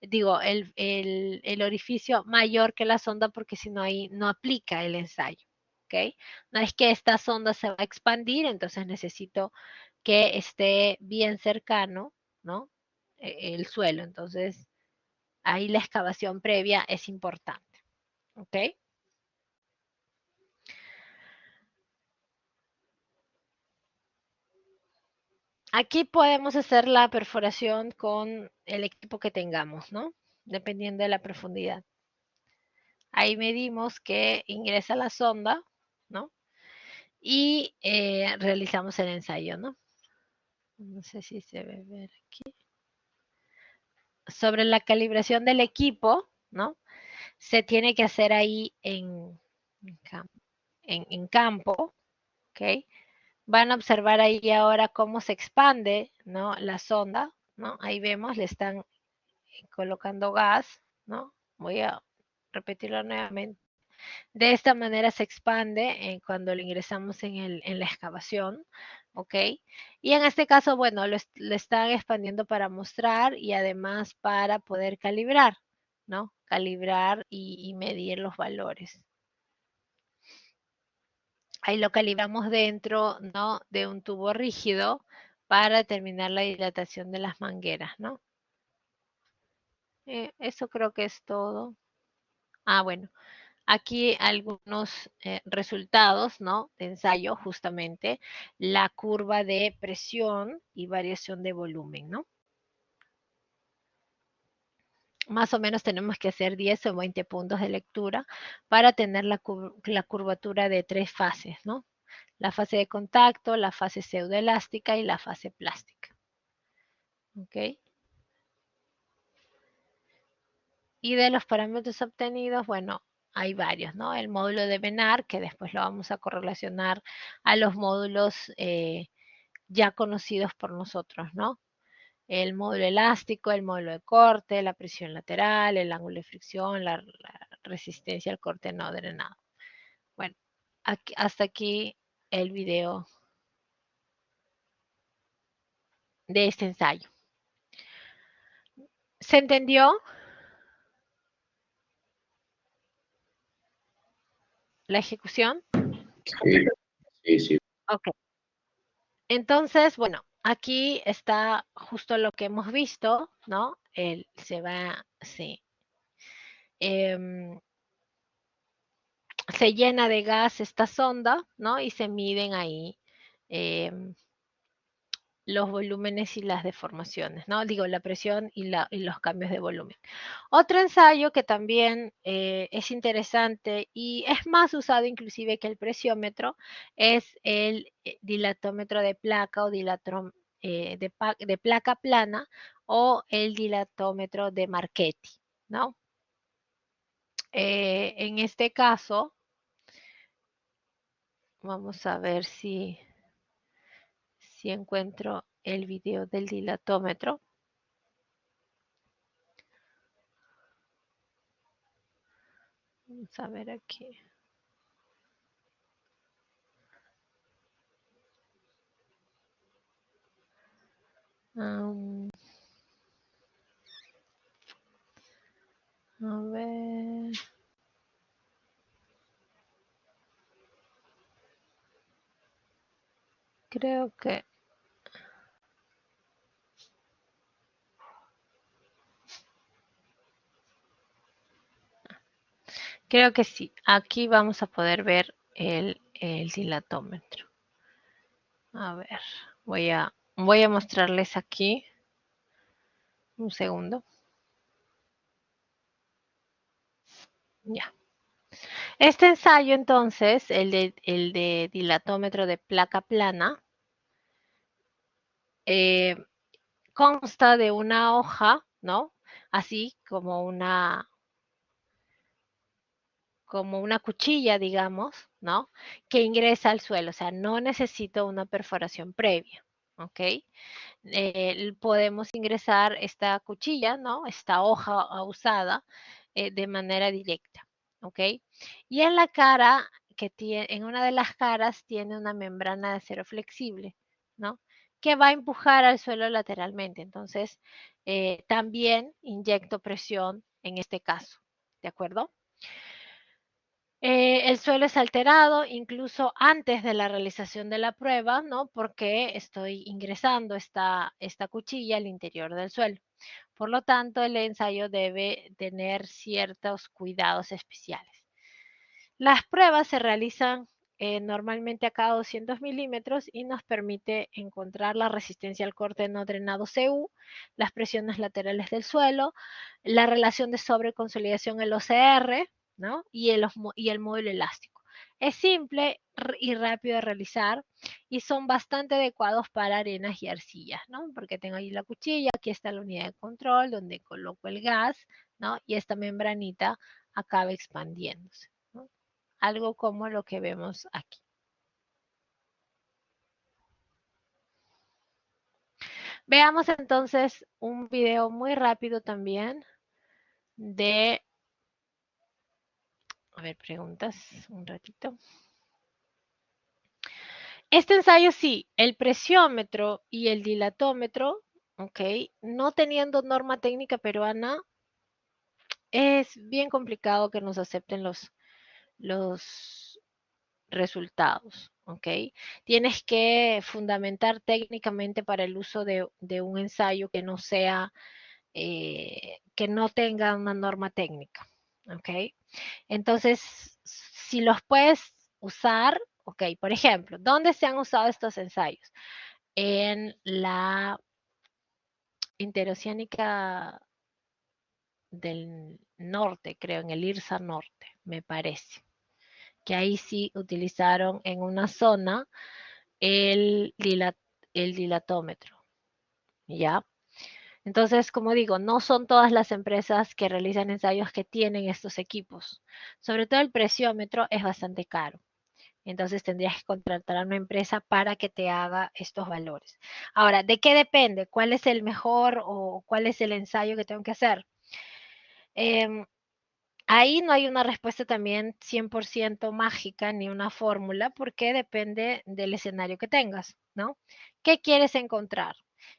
digo, el orificio mayor que la sonda porque si no ahí no aplica el ensayo, ¿ok? No es que esta sonda se va a expandir, entonces necesito que esté bien cercano, ¿no? El suelo. Entonces, ahí la excavación previa es importante, ¿ok? Aquí podemos hacer la perforación con el equipo que tengamos, ¿no? Dependiendo de la profundidad. Ahí medimos que ingresa la sonda, ¿no? Y realizamos el ensayo, ¿no? No sé si se ve ver aquí. Sobre la calibración del equipo, ¿no? Se tiene que hacer ahí en campo, ¿ok? Van a observar ahí ahora cómo se expande, ¿no? La sonda, ¿no? Ahí vemos, le están colocando gas, ¿no? Voy a repetirlo nuevamente. De esta manera se expande cuando lo ingresamos en la excavación, ¿ok? Y en este caso, bueno, lo están expandiendo para mostrar y además para poder calibrar, ¿no? Calibrar y medir los valores. Ahí lo calibramos dentro, ¿no? De un tubo rígido para determinar la dilatación de las mangueras, ¿no? Eso creo que es todo. Ah, bueno. Aquí algunos resultados, ¿no? De ensayo, justamente, la curva de presión y variación de volumen, ¿no? Más o menos tenemos que hacer 10 o 20 puntos de lectura para tener la curvatura de 3 fases, ¿no? La fase de contacto, la fase pseudoelástica y la fase plástica. ¿Ok? Y de los parámetros obtenidos, bueno, hay varios, ¿no? El módulo de Benar, que después lo vamos a correlacionar a los módulos ya conocidos por nosotros, ¿no? El módulo elástico, el módulo de corte, la presión lateral, el ángulo de fricción, la resistencia al corte no drenado. Bueno, hasta aquí el video de este ensayo. ¿Se entendió la ejecución? Sí, sí, sí. Ok. Entonces, bueno, aquí está justo lo que hemos visto, ¿no? Em, se llena de gas esta sonda, ¿no? Y se miden ahí em, los volúmenes y las deformaciones, ¿no? Digo, la presión y los cambios de volumen. Otro ensayo que también es interesante y es más usado inclusive que el presiómetro es el dilatómetro de placa o de placa plana o el dilatómetro de Marchetti, ¿no? En este caso, vamos a ver si encuentro el video del dilatómetro. Vamos a ver aquí. A ver. Creo que sí. Aquí vamos a poder ver el dilatómetro. A ver, voy a mostrarles aquí. Un segundo. Ya. Este ensayo, entonces, el de dilatómetro de placa plana, eh, consta de una hoja, ¿no? Así como una cuchilla, digamos, ¿no? Que ingresa al suelo, o sea, no necesito una perforación previa, ¿ok? Podemos ingresar esta cuchilla, ¿no? Esta hoja usada de manera directa, ¿ok? Y en la cara, en una de las caras tiene una membrana de acero flexible, ¿no? Que va a empujar al suelo lateralmente. Entonces, también inyecto presión en este caso, ¿de acuerdo? El suelo es alterado incluso antes de la realización de la prueba, ¿no? Porque estoy ingresando esta cuchilla al interior del suelo. Por lo tanto, el ensayo debe tener ciertos cuidados especiales. Las pruebas se realizan normalmente a cada 200 milímetros y nos permite encontrar la resistencia al corte no drenado CU, las presiones laterales del suelo, la relación de sobreconsolidación, el OCR, ¿no? y el módulo elástico. Es simple y rápido de realizar y son bastante adecuados para arenas y arcillas, ¿no? Porque tengo ahí la cuchilla, aquí está la unidad de control donde coloco el gas, ¿no? Y esta membranita acaba expandiéndose, ¿no? Algo como lo que vemos aquí. Veamos entonces un video muy rápido también de, a ver, preguntas, un ratito. Este ensayo sí, el presiómetro y el dilatómetro, ok, no teniendo norma técnica peruana, es bien complicado que nos acepten los resultados, ¿ok? Tienes que fundamentar técnicamente para el uso de un ensayo que no sea, que no tenga una norma técnica, ¿ok? Entonces, si los puedes usar, ok, por ejemplo, ¿dónde se han usado estos ensayos? En la interoceánica del norte, creo, en el IRSA norte, me parece. Que ahí sí utilizaron en una zona el, el dilatómetro, ¿ya? Entonces, como digo, no son todas las empresas que realizan ensayos que tienen estos equipos. Sobre todo el presiómetro es bastante caro. Entonces tendrías que contratar a una empresa para que te haga estos valores. Ahora, ¿de qué depende? ¿Cuál es el mejor o cuál es el ensayo que tengo que hacer? Eh, Ahí no hay una respuesta también 100% mágica ni una fórmula porque depende del escenario que tengas, ¿no? ¿Qué quieres encontrar?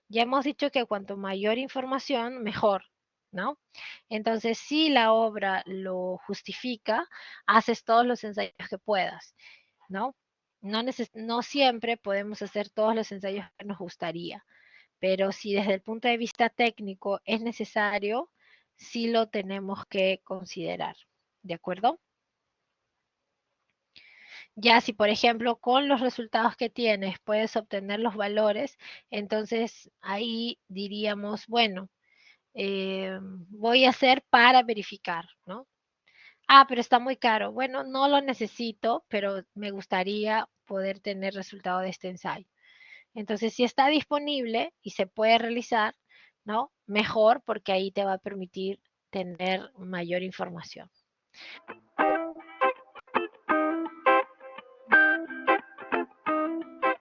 Ya hemos dicho que cuanto mayor información, mejor, ¿no? Entonces, si la obra lo justifica, haces todos los ensayos que puedas, ¿no? No siempre podemos hacer todos los ensayos que nos gustaría, pero si desde el punto de vista técnico es necesario, sí lo tenemos que considerar. ¿De acuerdo? Ya si, por ejemplo, con los resultados que tienes puedes obtener los valores, entonces ahí diríamos, bueno, voy a hacer para verificar, ¿no? Ah, pero está muy caro. Bueno, no lo necesito, pero me gustaría poder tener resultado de este ensayo. Entonces, si está disponible y se puede realizar, ¿no? Mejor porque ahí te va a permitir tener mayor información.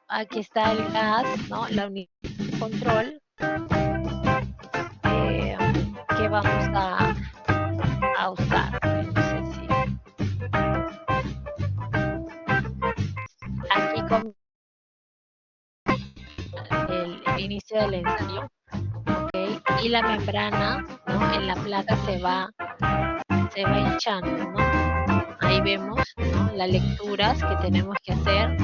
Aquí está el gas, ¿no? La unidad de control eh, que vamos a usar. No sé si aquí con el inicio del ensayo, ¿ok? Y la membrana, ¿no? En la placa se va hinchando, ¿no? Ahí vemos, ¿no? Las lecturas que tenemos que hacer.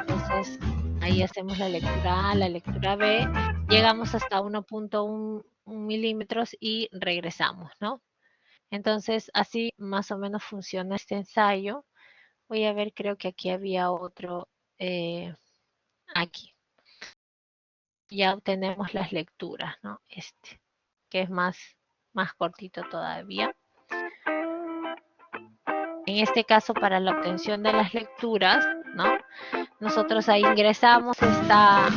Entonces, ahí hacemos la lectura A, la lectura B, llegamos hasta 1.1 milímetros y regresamos, ¿no? Entonces, así más o menos funciona este ensayo. Voy a ver, creo que aquí había otro, aquí. Ya obtenemos las lecturas, ¿no? Este, que es más cortito todavía. En este caso, para la obtención de las lecturas, ¿no? Nosotros ahí ingresamos esta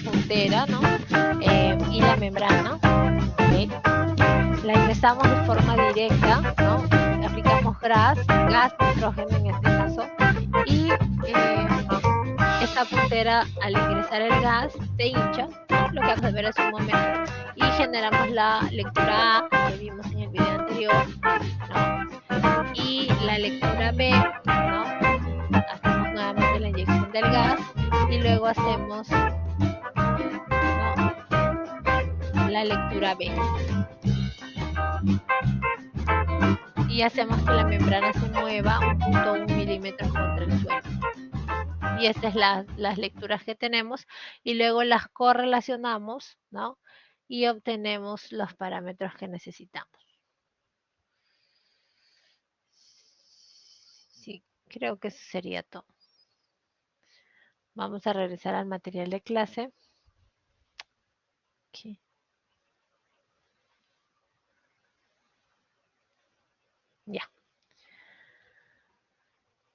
puntera, ¿no? Y la membrana, ¿okay? La ingresamos de forma directa, ¿no? Aplicamos gas nitrógeno en este caso, y esta puntera al ingresar el gas se hincha, ¿no? Lo que vamos a ver hace un momento, y generamos la lectura A que vimos en el video anterior, ¿no? Y la lectura B, ¿no? Hacemos nuevamente la inyección del gas y luego hacemos, ¿no?, la lectura B. Y hacemos que la membrana se mueva 1.1 milímetros contra el suelo. Y estas es las lecturas que tenemos y luego las correlacionamos, ¿no? Y obtenemos los parámetros que necesitamos. Sí, creo que eso sería todo. Vamos a regresar al material de clase. Aquí. Ya.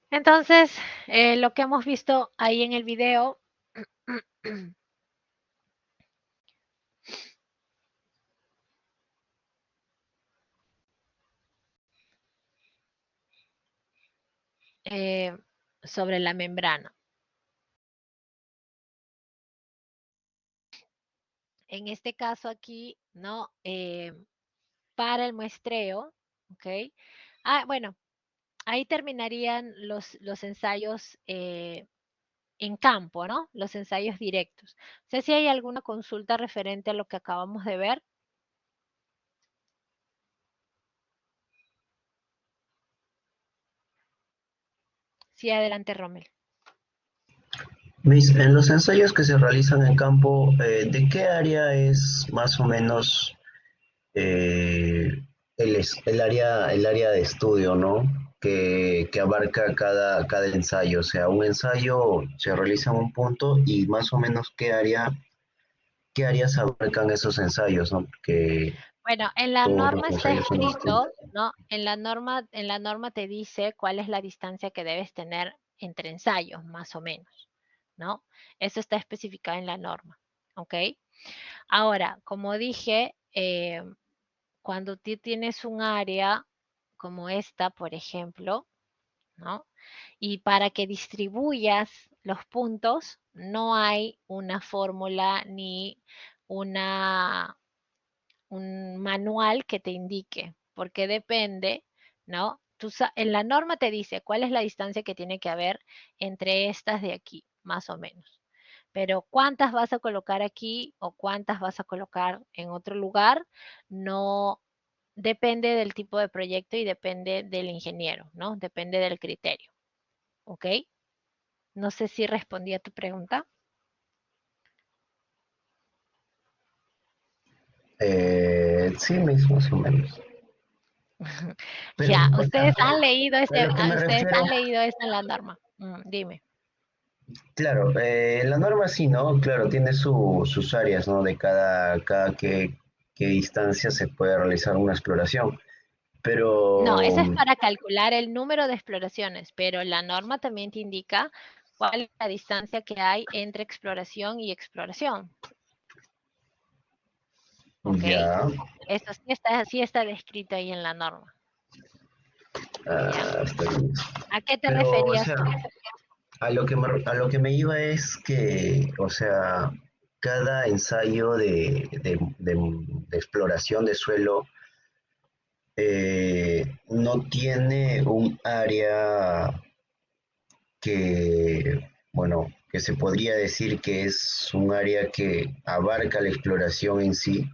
Entonces, lo que hemos visto ahí en el video sobre la membrana. En este caso aquí, ¿no? Para el muestreo, ¿ok? Bueno, ahí terminarían los ensayos en campo, ¿no? Los ensayos directos. No sé si hay alguna consulta referente a lo que acabamos de ver. Sí, adelante, Rommel. En los ensayos que se realizan en campo, ¿de qué área es más o menos eh, el área de estudio, ¿no? Que abarca cada ensayo. O sea, un ensayo se realiza en un punto y más o menos qué áreas abarcan esos ensayos, ¿no? Porque Bueno, en la todos los norma está ensayos son distintos. escrito, ¿no? En la norma te dice cuál es la distancia que debes tener entre ensayos, más o menos, ¿no? Eso está especificado en la norma, ¿ok? Ahora, como dije, cuando tú tienes un área como esta, por ejemplo, ¿no? Y para que distribuyas los puntos, no hay una fórmula ni una, un manual que te indique, porque depende, ¿no? En la norma te dice cuál es la distancia que tiene que haber entre estas de aquí, más o menos. Pero cuántas vas a colocar aquí o cuántas vas a colocar en otro lugar, no depende del tipo de proyecto y depende del ingeniero, ¿no? Depende del criterio, ¿ok? No sé si respondí a tu pregunta. Sí, más o menos. Pero Ya, o sea, a lo que me ustedes refiero, han leído esto en la norma. Dime. claro, la norma sí, ¿no? Claro, tiene sus áreas, ¿no? De cada qué distancia se puede realizar una exploración. No, Pero eso es para calcular el número de exploraciones, pero la norma también te indica cuál es la distancia que hay entre exploración y exploración, ¿ok? ya, Eso sí está descrito ahí en la norma, ¿ya? está bien. ¿A qué te Pero, o referías sea, tú? a lo que me iba es que, o sea, cada ensayo de exploración de suelo no tiene un área que, bueno, que se podría decir que es un área que abarca la exploración en sí.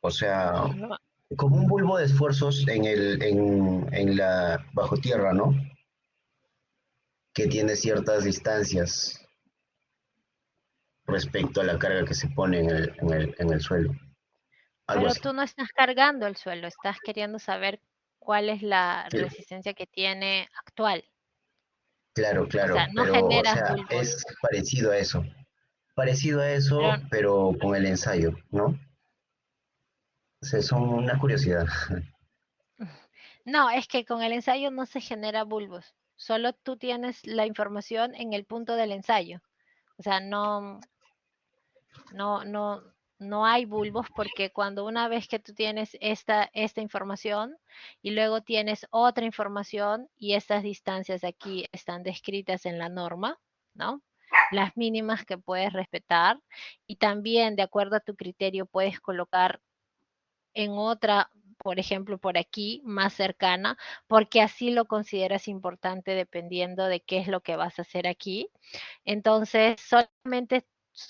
O sea, No, como un bulbo de esfuerzos en la bajo tierra, ¿no? Que tiene ciertas distancias respecto a la carga que se pone en el suelo. Algo pero así. tú no estás cargando el suelo, estás queriendo saber cuál es la Sí, resistencia que tiene actual. claro, O sea, claro, no pero, o generas sea, bulbos, es parecido a eso. Parecido a eso, pero pero con el ensayo, ¿no? O sea, es una curiosidad. no, es que con el ensayo no se genera bulbos. Solo tú tienes la información en el punto del ensayo. O sea, no, No hay bulbos porque cuando una vez que tú tienes esta información y luego tienes otra información y estas distancias aquí están descritas en la norma, ¿no? Las mínimas que puedes respetar y también de acuerdo a tu criterio puedes colocar en otra, por ejemplo, por aquí, más cercana, porque así lo consideras importante dependiendo de qué es lo que vas a hacer aquí. Entonces, solamente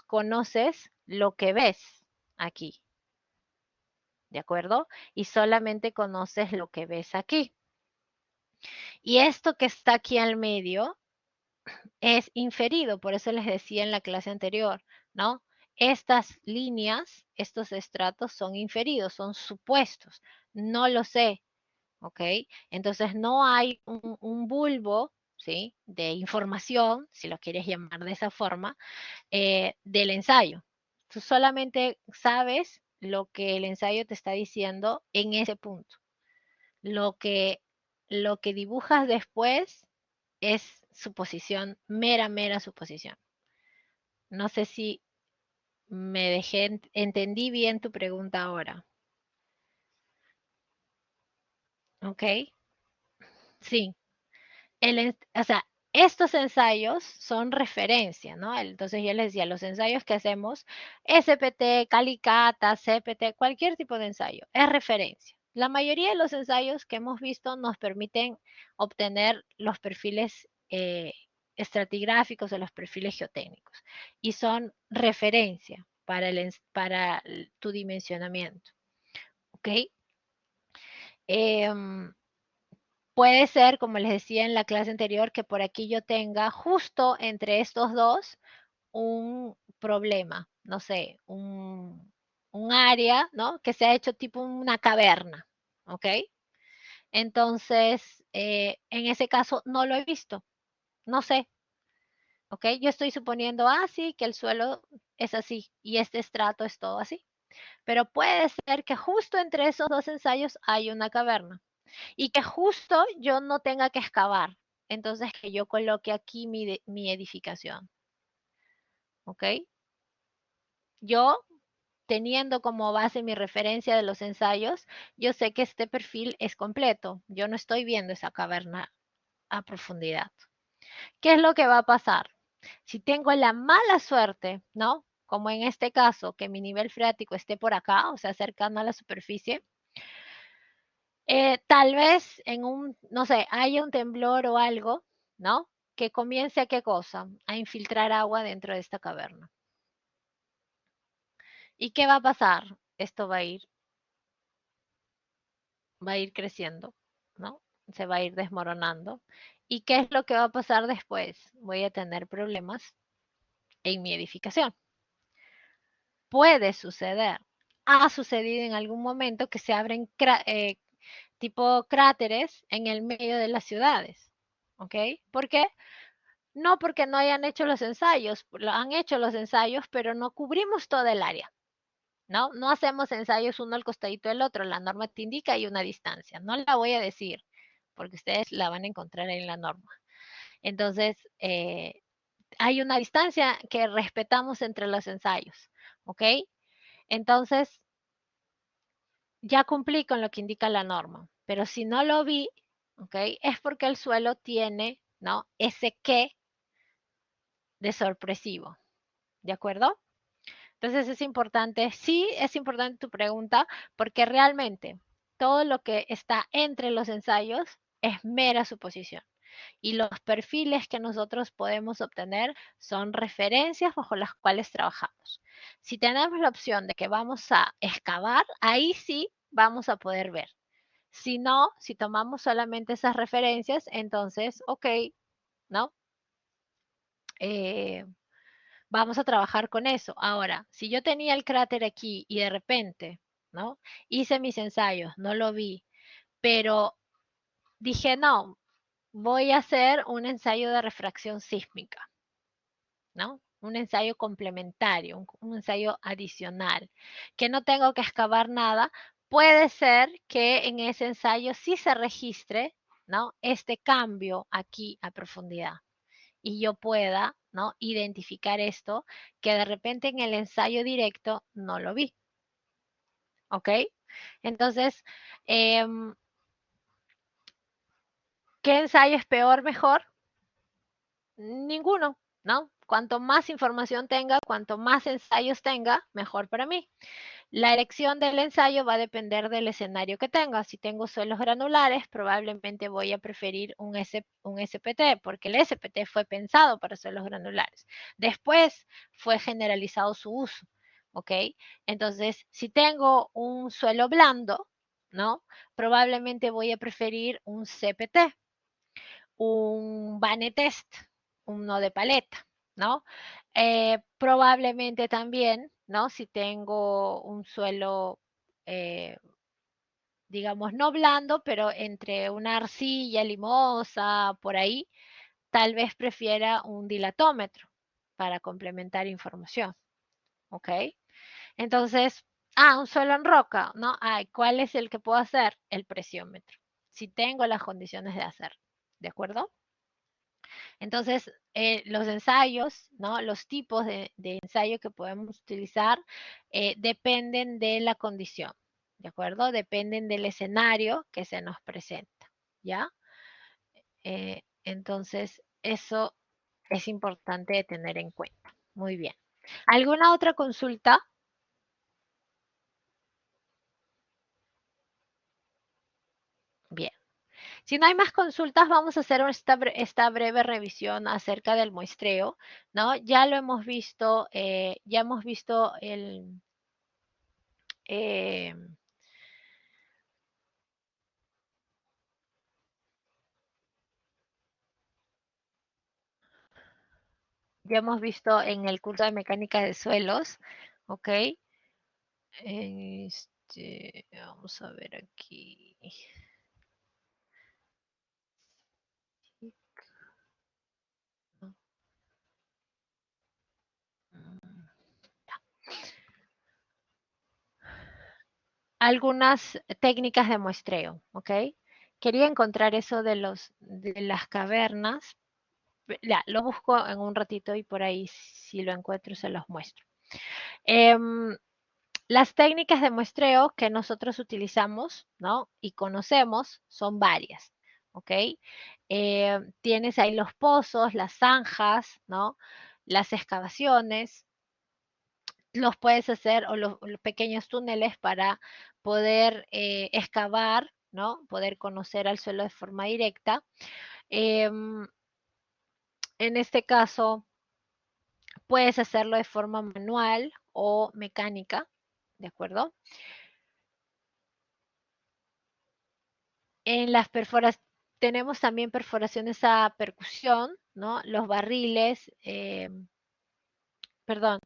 conoces lo que ves aquí, ¿de acuerdo? Y solamente conoces lo que ves aquí. Y esto que está aquí al medio es inferido, por eso les decía en la clase anterior, ¿no? Estas líneas, estos estratos son inferidos, son supuestos, no lo sé, ¿ok? Entonces no hay un bulbo, ¿sí? De información, si lo quieres llamar de esa forma, del ensayo. Tú solamente sabes lo que el ensayo te está diciendo en ese punto. Lo que, lo que dibujas después es suposición, mera suposición. No sé si me dejé, entendí bien tu pregunta ahora. ¿Ok? Sí. O sea, estos ensayos son referencia, ¿no? Entonces yo les decía, los ensayos que hacemos, SPT, Calicata, CPT, cualquier tipo de ensayo, es referencia. La mayoría de los ensayos que hemos visto nos permiten obtener los perfiles estratigráficos o los perfiles geotécnicos y son referencia para tu dimensionamiento, ¿ok? Em, Puede ser, como les decía en la clase anterior, que por aquí yo tenga justo entre estos dos un problema, no sé, un área, ¿no? Que se ha hecho tipo una caverna, ¿ok? Entonces, en ese caso no lo he visto, no sé, ¿ok? Yo estoy suponiendo, sí, que el suelo es así y este estrato es todo así. Pero puede ser que justo entre esos dos ensayos hay una caverna y que justo yo no tenga que excavar. Entonces que yo coloque aquí mi edificación. ¿Ok? Yo, teniendo como base mi referencia de los ensayos, yo sé que este perfil es completo. Yo no estoy viendo esa caverna a profundidad. ¿Qué es lo que va a pasar? Si tengo la mala suerte, ¿no? Como en este caso, que mi nivel freático esté por acá, o sea, cercano a la superficie, tal vez en no sé, haya un temblor o algo, ¿no? Que comience a qué cosa? A infiltrar agua dentro de esta caverna. ¿Y qué va a pasar? Esto va a ir creciendo, ¿no? Se va a ir desmoronando. ¿Y qué es lo que va a pasar después? Voy a tener problemas en mi edificación. Puede suceder. Ha sucedido en algún momento que se abren tipo cráteres en el medio de las ciudades. ¿Ok? ¿Por qué? No porque no hayan hecho los ensayos, han hecho los ensayos, pero no cubrimos toda el área, ¿no? No hacemos ensayos uno al costadito del otro, la norma te indica hay una distancia, no la voy a decir, porque ustedes la van a encontrar en la norma. Entonces, hay una distancia que respetamos entre los ensayos, ¿ok? Entonces, ya cumplí con lo que indica la norma, pero si no lo vi, ¿ok? Es porque el suelo tiene, ¿no? Ese qué de sorpresivo, ¿de acuerdo? Entonces es importante, sí es importante tu pregunta, porque realmente todo lo que está entre los ensayos es mera suposición. Y los perfiles que nosotros podemos obtener son referencias bajo las cuales trabajamos. Si tenemos la opción de que vamos a excavar, ahí sí vamos a poder ver. Si no, si tomamos solamente esas referencias, entonces, ok, ¿no? Eh, Vamos a trabajar con eso. Ahora, si yo tenía el cráter aquí y de repente, ¿no? Hice mis ensayos, no lo vi, pero dije, no, voy a hacer un ensayo de refracción sísmica, ¿no? Un ensayo complementario, un ensayo adicional, que no tengo que excavar nada. Puede ser que en ese ensayo sí se registre, ¿no? Este cambio aquí a profundidad y yo pueda ¿no? Identificar esto que de repente en el ensayo directo no lo vi. ¿Ok? Entonces, ¿qué ensayo es peor, mejor? Ninguno, ¿no? Cuanto más información tenga, cuanto más ensayos tenga, mejor para mí. La elección del ensayo va a depender del escenario que tenga. Si tengo suelos granulares, probablemente voy a preferir un SPT, porque el SPT fue pensado para suelos granulares. Después fue generalizado su uso, ¿ok? Entonces, si tengo un suelo blando, ¿no? Probablemente voy a preferir un CPT, un Banetest, uno de paleta, ¿no? Probablemente también, ¿no? Si tengo un suelo, eh, digamos, no blando, pero entre una arcilla limosa, por ahí, tal vez prefiera un dilatómetro para complementar información, ¿ok? Entonces, un suelo en roca, ¿no? ¿Cuál es el que puedo hacer? El presiómetro, si tengo las condiciones de hacer, ¿de acuerdo? Entonces, los ensayos, ¿no? Los tipos de ensayo que podemos utilizar dependen de la condición, ¿de acuerdo? Dependen del escenario que se nos presenta, ¿ya? Entonces, eso es importante tener en cuenta. Muy bien. ¿Alguna otra consulta? Bien. Si no hay más consultas, vamos a hacer esta breve revisión acerca del muestreo, ¿no? Ya lo hemos visto, ya hemos visto eh, ya hemos visto en el curso de mecánica de suelos, ¿ok? Vamos a ver aquí. Algunas técnicas de muestreo, ¿ok? Quería encontrar eso de las cavernas. Ya, lo busco en un ratito y por ahí si lo encuentro se los muestro. Las técnicas de muestreo que nosotros utilizamos, ¿no? Y conocemos son varias, ¿ok? Tienes ahí los pozos, las zanjas, ¿no? Las excavaciones, los puedes hacer o los pequeños túneles para poder excavar, ¿no? Poder conocer al suelo de forma directa. En este caso, puedes hacerlo de forma manual o mecánica, ¿de acuerdo? En las perforaciones, tenemos también perforaciones a percusión, ¿no? Los barriles, perdón,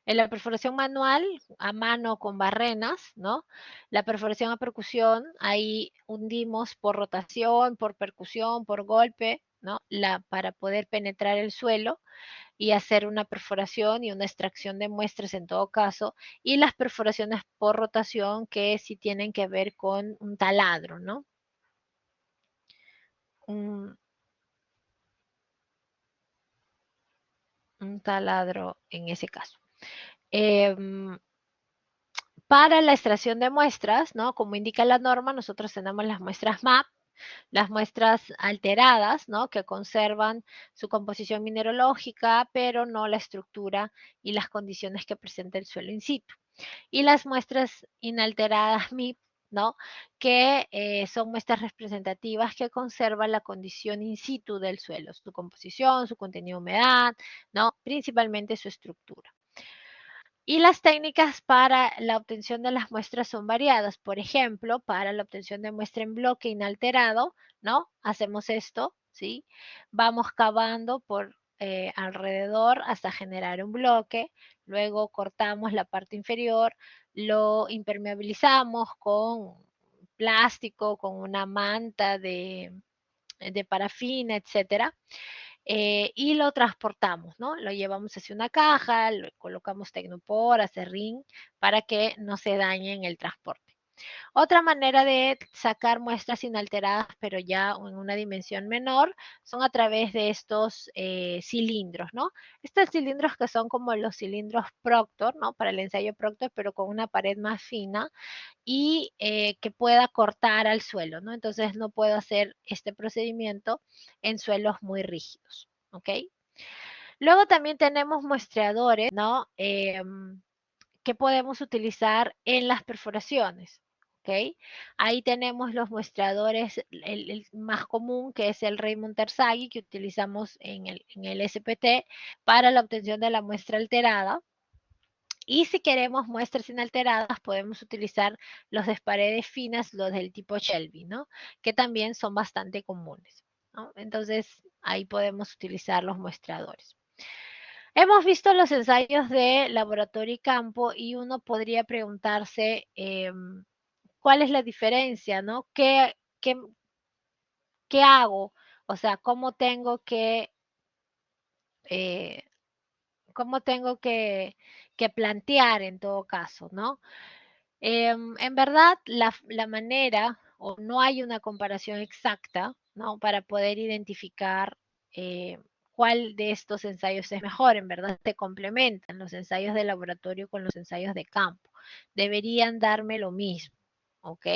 en la perforación manual, a mano con barrenas, ¿no? La perforación a percusión, ahí hundimos por rotación, por percusión, por golpe, ¿no? Para poder penetrar el suelo y hacer una perforación y una extracción de muestras en todo caso, y las perforaciones por rotación que sí tienen que ver con un taladro, ¿no? Un, un taladro en ese caso. Para la extracción de muestras, ¿no? Como indica la norma, nosotros tenemos las muestras MAP, las muestras alteradas, ¿no? Que conservan su composición mineralógica, pero no la estructura y las condiciones que presenta el suelo in situ. Y las muestras inalteradas MIP, ¿no? Que son muestras representativas que conservan la condición in situ del suelo, su composición, su contenido de humedad, ¿no? Principalmente su estructura. Y las técnicas para la obtención de las muestras son variadas. Por ejemplo, para la obtención de muestra en bloque inalterado, ¿no? Hacemos esto, ¿sí? Vamos cavando por alrededor hasta generar un bloque. Luego cortamos la parte inferior, lo impermeabilizamos con plástico, con una manta de parafina, etcétera. Y lo transportamos, ¿no? Lo llevamos hacia una caja, lo colocamos tecnopor, acerrín, para que no se dañe en el transporte. Otra manera de sacar muestras inalteradas, pero ya en una dimensión menor, son a través de estos cilindros, ¿no? Estos cilindros que son como los cilindros Proctor, ¿no? Para el ensayo Proctor, pero con una pared más fina y que pueda cortar al suelo, ¿no? Entonces no puedo hacer este procedimiento en suelos muy rígidos, ¿ok? Luego también tenemos muestreadores, ¿no? Que podemos utilizar en las perforaciones. ¿Ok? Ahí tenemos los muestreadores, el más común que es el Raymond Terzaghi que utilizamos en el SPT para la obtención de la muestra alterada. Y si queremos muestras inalteradas, podemos utilizar los de paredes finas, los del tipo Shelby, ¿no? Que también son bastante comunes, ¿no? Entonces, ahí podemos utilizar los muestradores. Hemos visto los ensayos de laboratorio y campo y uno podría preguntarse cuál es la diferencia, ¿no? ¿Qué hago? O sea, eh, cómo tengo que plantear en todo caso, ¿no? En verdad, la manera, o no hay una comparación exacta, ¿no? Para poder identificar cuál de estos ensayos es mejor. En verdad, se complementan los ensayos de laboratorio con los ensayos de campo. Deberían darme lo mismo, ¿ok?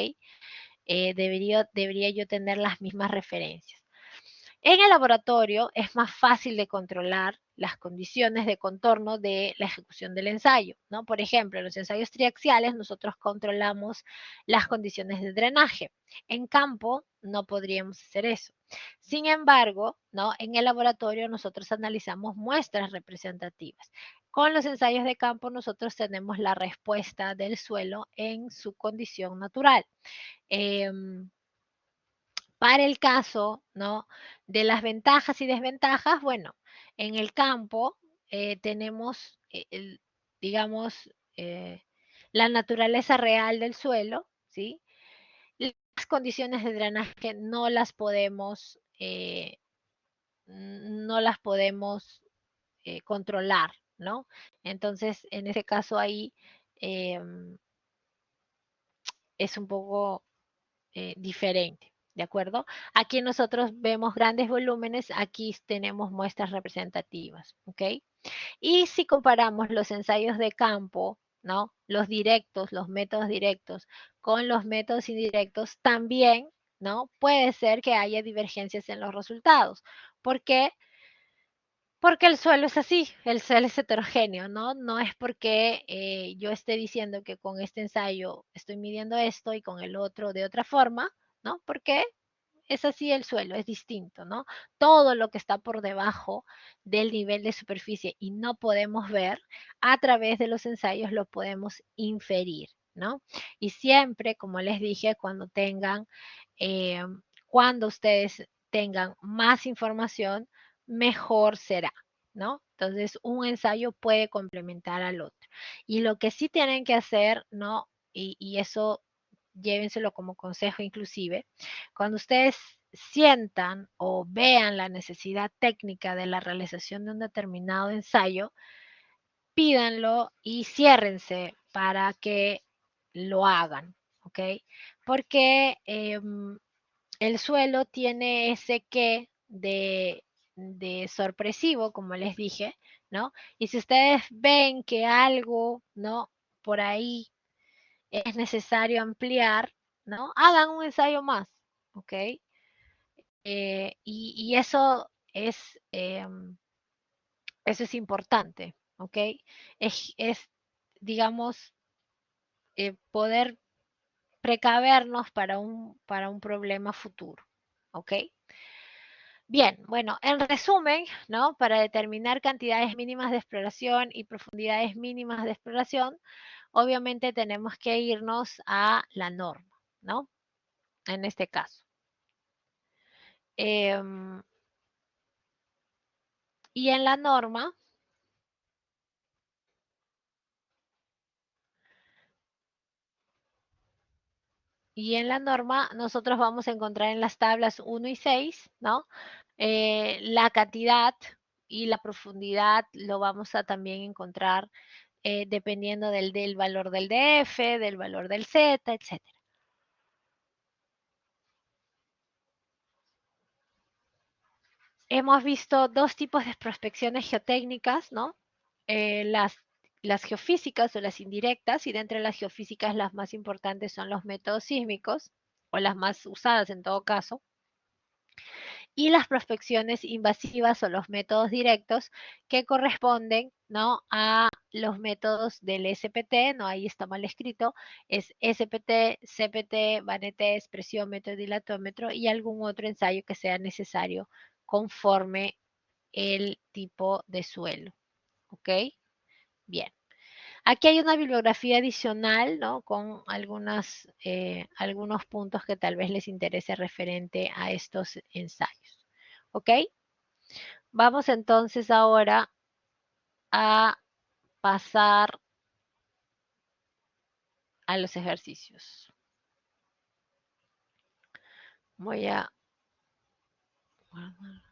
Debería yo tener las mismas referencias. En el laboratorio es más fácil de controlar las condiciones de contorno de la ejecución del ensayo, ¿no? Por ejemplo, en los ensayos triaxiales nosotros controlamos las condiciones de drenaje. En campo no podríamos hacer eso. Sin embargo, ¿no? En el laboratorio nosotros analizamos muestras representativas. Con los ensayos de campo nosotros tenemos la respuesta del suelo en su condición natural. Eh, para el caso, ¿no? De las ventajas y desventajas, bueno, en el campo tenemos, digamos, la naturaleza real del suelo, ¿sí? Las condiciones de drenaje no las podemos controlar, ¿no? Entonces, en ese caso ahí eh, es un poco diferente. ¿De acuerdo? Aquí nosotros vemos grandes volúmenes, aquí tenemos muestras representativas, ¿ok? Y si comparamos los ensayos de campo, ¿no? Los directos, los métodos directos con los métodos indirectos, también, ¿no? Puede ser que haya divergencias en los resultados. ¿Por qué? Porque el suelo es así, el suelo es heterogéneo, ¿no? No es porque yo esté diciendo que con este ensayo estoy midiendo esto y con el otro de otra forma, ¿no? Porque es así el suelo, es distinto, ¿no? Todo lo que está por debajo del nivel de superficie y no podemos ver, a través de los ensayos lo podemos inferir, ¿no? Y siempre, como les dije, eh, cuando ustedes tengan más información, mejor será, ¿no? Entonces, un ensayo puede complementar al otro. Y lo que sí tienen que hacer, ¿no? Y eso llévenselo como consejo inclusive, cuando ustedes sientan o vean la necesidad técnica de la realización de un determinado ensayo, pídanlo y ciérrense para que lo hagan, ¿ok? Porque el suelo tiene ese qué de sorpresivo, como les dije, ¿no? Y si ustedes ven que algo, ¿no? Por ahí es necesario ampliar, ¿no? Hagan un ensayo más, ¿ok? Y eso es importante, ¿ok? Es digamos, poder precavernos para un problema futuro, ¿ok? Bien, bueno, en resumen, ¿no? Para determinar cantidades mínimas de exploración y profundidades mínimas de exploración, obviamente tenemos que irnos a la norma, ¿no? En este caso. Em, y en la norma, nosotros vamos a encontrar en las tablas 1 y 6, ¿no? La cantidad y la profundidad lo vamos a también encontrar dependiendo del valor del DF, del valor del Z, etcétera. hemos visto dos tipos de prospecciones geotécnicas, ¿no? Las geofísicas o las indirectas, y dentro de las geofísicas las más importantes son los métodos sísmicos, o las más usadas en todo caso, y las prospecciones invasivas o los métodos directos que corresponden, ¿no?, a los métodos del SPT, no, ahí está mal escrito, es SPT, CPT, vanete, expresiómetro, dilatómetro y algún otro ensayo que sea necesario conforme el tipo de suelo. ¿Ok? Bien. Aquí hay una bibliografía adicional, ¿no?, con algunos puntos que tal vez les interese referente a estos ensayos. ¿Ok? Vamos entonces ahora a pasar a los ejercicios. Voy a guardar.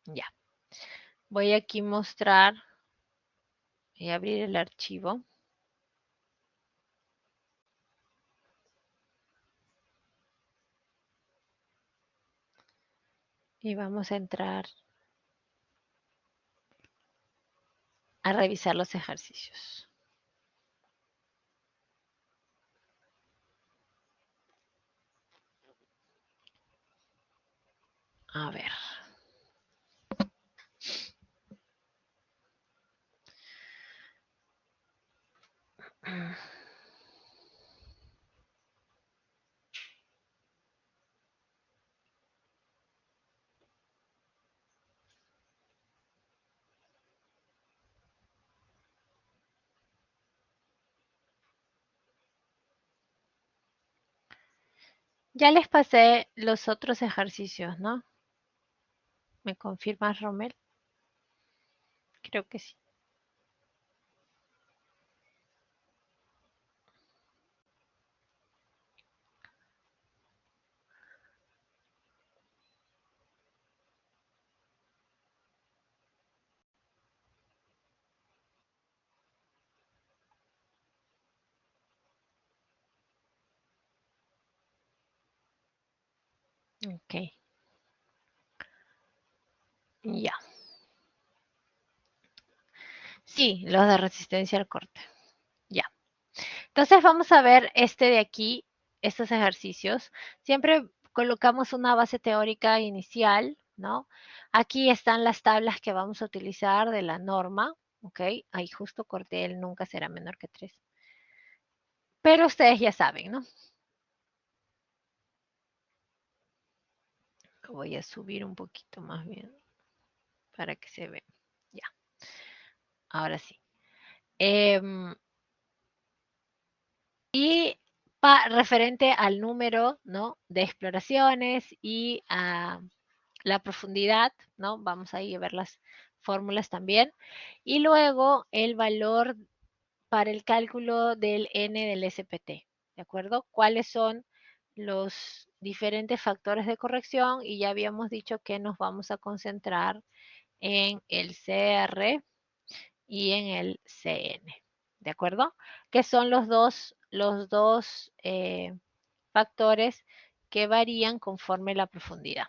Ya. Voy aquí a mostrar y abrir el archivo. Y vamos a entrar a revisar los ejercicios. A ver. Ya les pasé los otros ejercicios, ¿no? ¿Me confirmas, Romel? Creo que sí. Ok. Ya. Sí, los de resistencia al corte. Ya. Entonces vamos a ver este de aquí, estos ejercicios. Siempre colocamos una base teórica inicial, ¿no? Aquí están las tablas que vamos a utilizar de la norma, ¿ok? Ahí justo corté el nunca será menor que 3. Pero ustedes ya saben, ¿no? Voy a subir un poquito más bien para que se vea. Ya. Ahora sí. Y referente al número, ¿no?, de exploraciones y a la profundidad, ¿no? Vamos ahí a ver las fórmulas también. Y luego el valor para el cálculo del N del SPT, ¿de acuerdo? ¿Cuáles son los diferentes factores de corrección? Y ya habíamos dicho que nos vamos a concentrar en el CR y en el CN, ¿de acuerdo? Que son los dos factores que varían conforme la profundidad.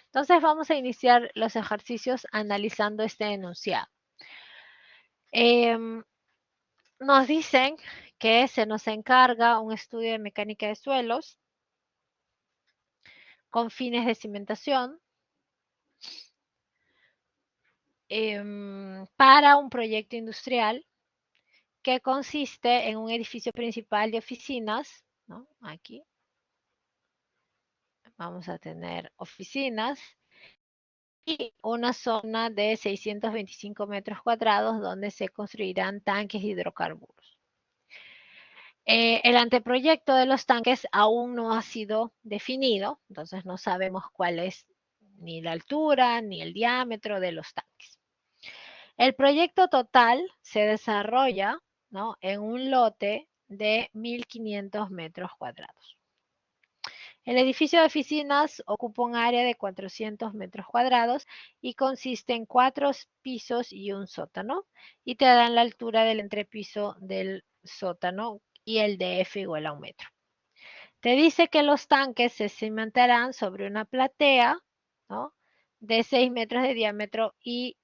Entonces vamos a iniciar los ejercicios analizando este enunciado. Nos dicen que se nos encarga un estudio de mecánica de suelos con fines de cimentación para un proyecto industrial que consiste en un edificio principal de oficinas, ¿no? Aquí vamos a tener oficinas y una zona de 625 metros cuadrados donde se construirán tanques de hidrocarburos. El anteproyecto de los tanques aún no ha sido definido, entonces no sabemos cuál es ni la altura ni el diámetro de los tanques. El proyecto total se desarrolla, ¿no?, en un lote de 1.500 metros cuadrados. El edificio de oficinas ocupa un área de 400 metros cuadrados y consiste en 4 pisos y un sótano. Y te dan la altura del entrepiso del sótano y el DF igual a 1 metro. Te dice que los tanques se cimentarán sobre una platea, ¿no?, de 6 metros de diámetro y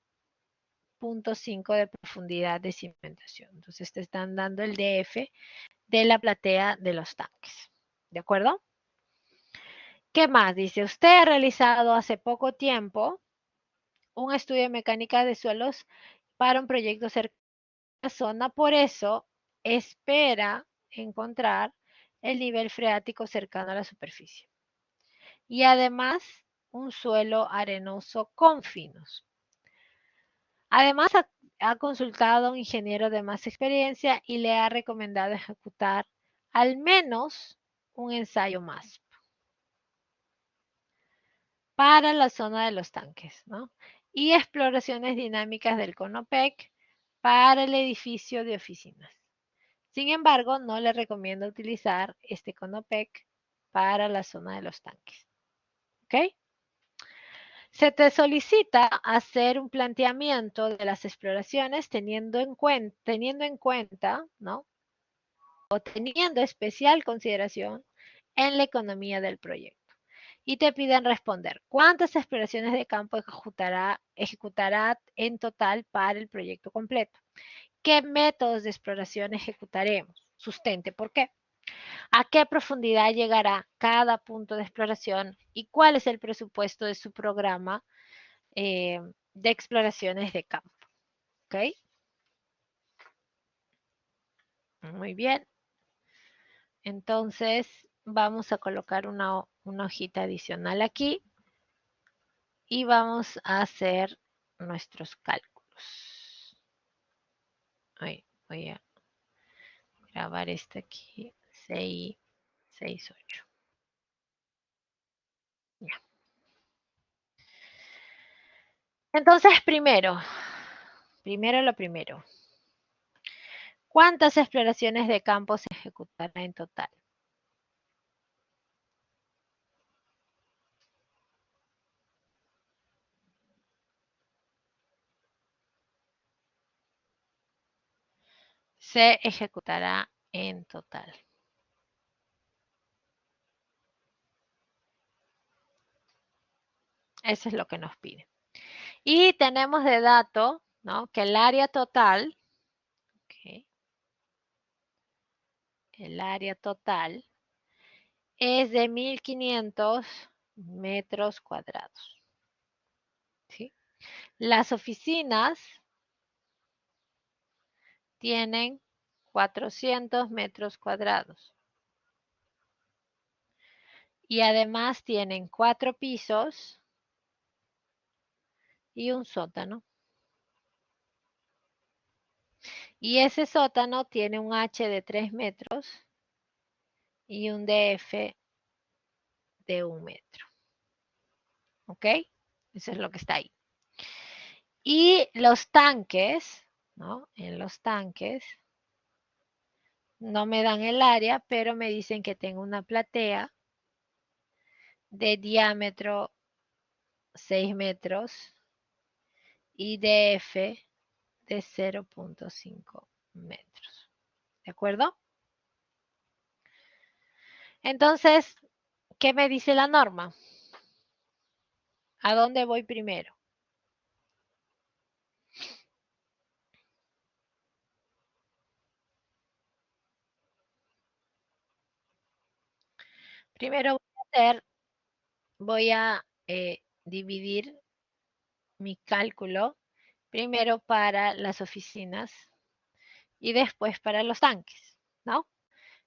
0.5 de profundidad de cimentación. Entonces te están dando el DF de la platea de los tanques. ¿De acuerdo? ¿Qué más? Dice, usted ha realizado hace poco tiempo un estudio de mecánica de suelos para un proyecto cerca de la zona, por eso espera encontrar el nivel freático cercano a la superficie. Y además, un suelo arenoso con finos. Además, ha consultado a un ingeniero de más experiencia y le ha recomendado ejecutar al menos un ensayo más para la zona de los tanques, ¿no? Y exploraciones dinámicas del CONOPEC para el edificio de oficinas. Sin embargo, no le recomiendo utilizar este CONOPEC para la zona de los tanques. ¿Ok? Se te solicita hacer un planteamiento de las exploraciones teniendo en cuenta, ¿no?, o teniendo especial consideración en la economía del proyecto. Y te piden responder cuántas exploraciones de campo ejecutará en total para el proyecto completo. ¿Qué métodos de exploración ejecutaremos? Sustente por qué. ¿A qué profundidad llegará cada punto de exploración? ¿Y cuál es el presupuesto de su programa de exploraciones de campo? ¿Ok? Muy bien. Entonces, vamos a colocar una hojita adicional aquí y vamos a hacer nuestros cálculos. Voy a grabar este aquí, 6, 6, 8. Ya. Entonces, primero lo primero. ¿Cuántas exploraciones de campo se ejecutará en total? Se ejecutará en total. Eso es lo que nos pide. Y tenemos de dato, ¿no?, que el área total, okay, el área total es de 1500 metros cuadrados. ¿Sí? Las oficinas tienen 400 metros cuadrados. Y además tienen 4 pisos y un sótano. Y ese sótano tiene un H de 3 metros y un DF de 1 metro. ¿Ok? Eso es lo que está ahí. Y los tanques, ¿no? En los tanques no me dan el área, pero me dicen que tengo una platea de diámetro 6 metros y DF de 0.5 metros. ¿De acuerdo? Entonces, ¿qué me dice la norma? ¿A dónde voy primero? Primero voy a dividir mi cálculo primero para las oficinas y después para los tanques, ¿no?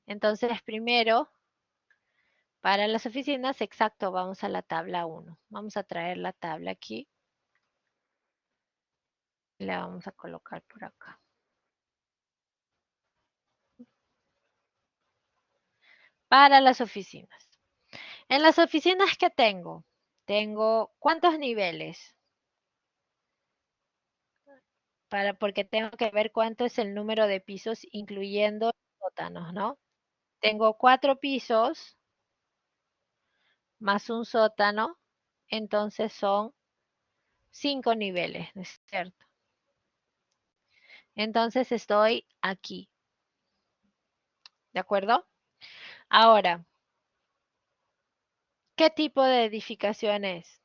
Entonces, primero, para las oficinas, exacto, vamos a la tabla 1. Vamos a traer la tabla aquí. Y la vamos a colocar por acá. Para las oficinas. En las oficinas que tengo ¿cuántos niveles? Porque tengo que ver cuánto es el número de pisos, incluyendo sótanos, ¿no? Tengo 4 pisos más un sótano, entonces son 5 niveles, ¿no es cierto? Entonces estoy aquí, ¿de acuerdo? Ahora, ¿qué tipo de edificación es?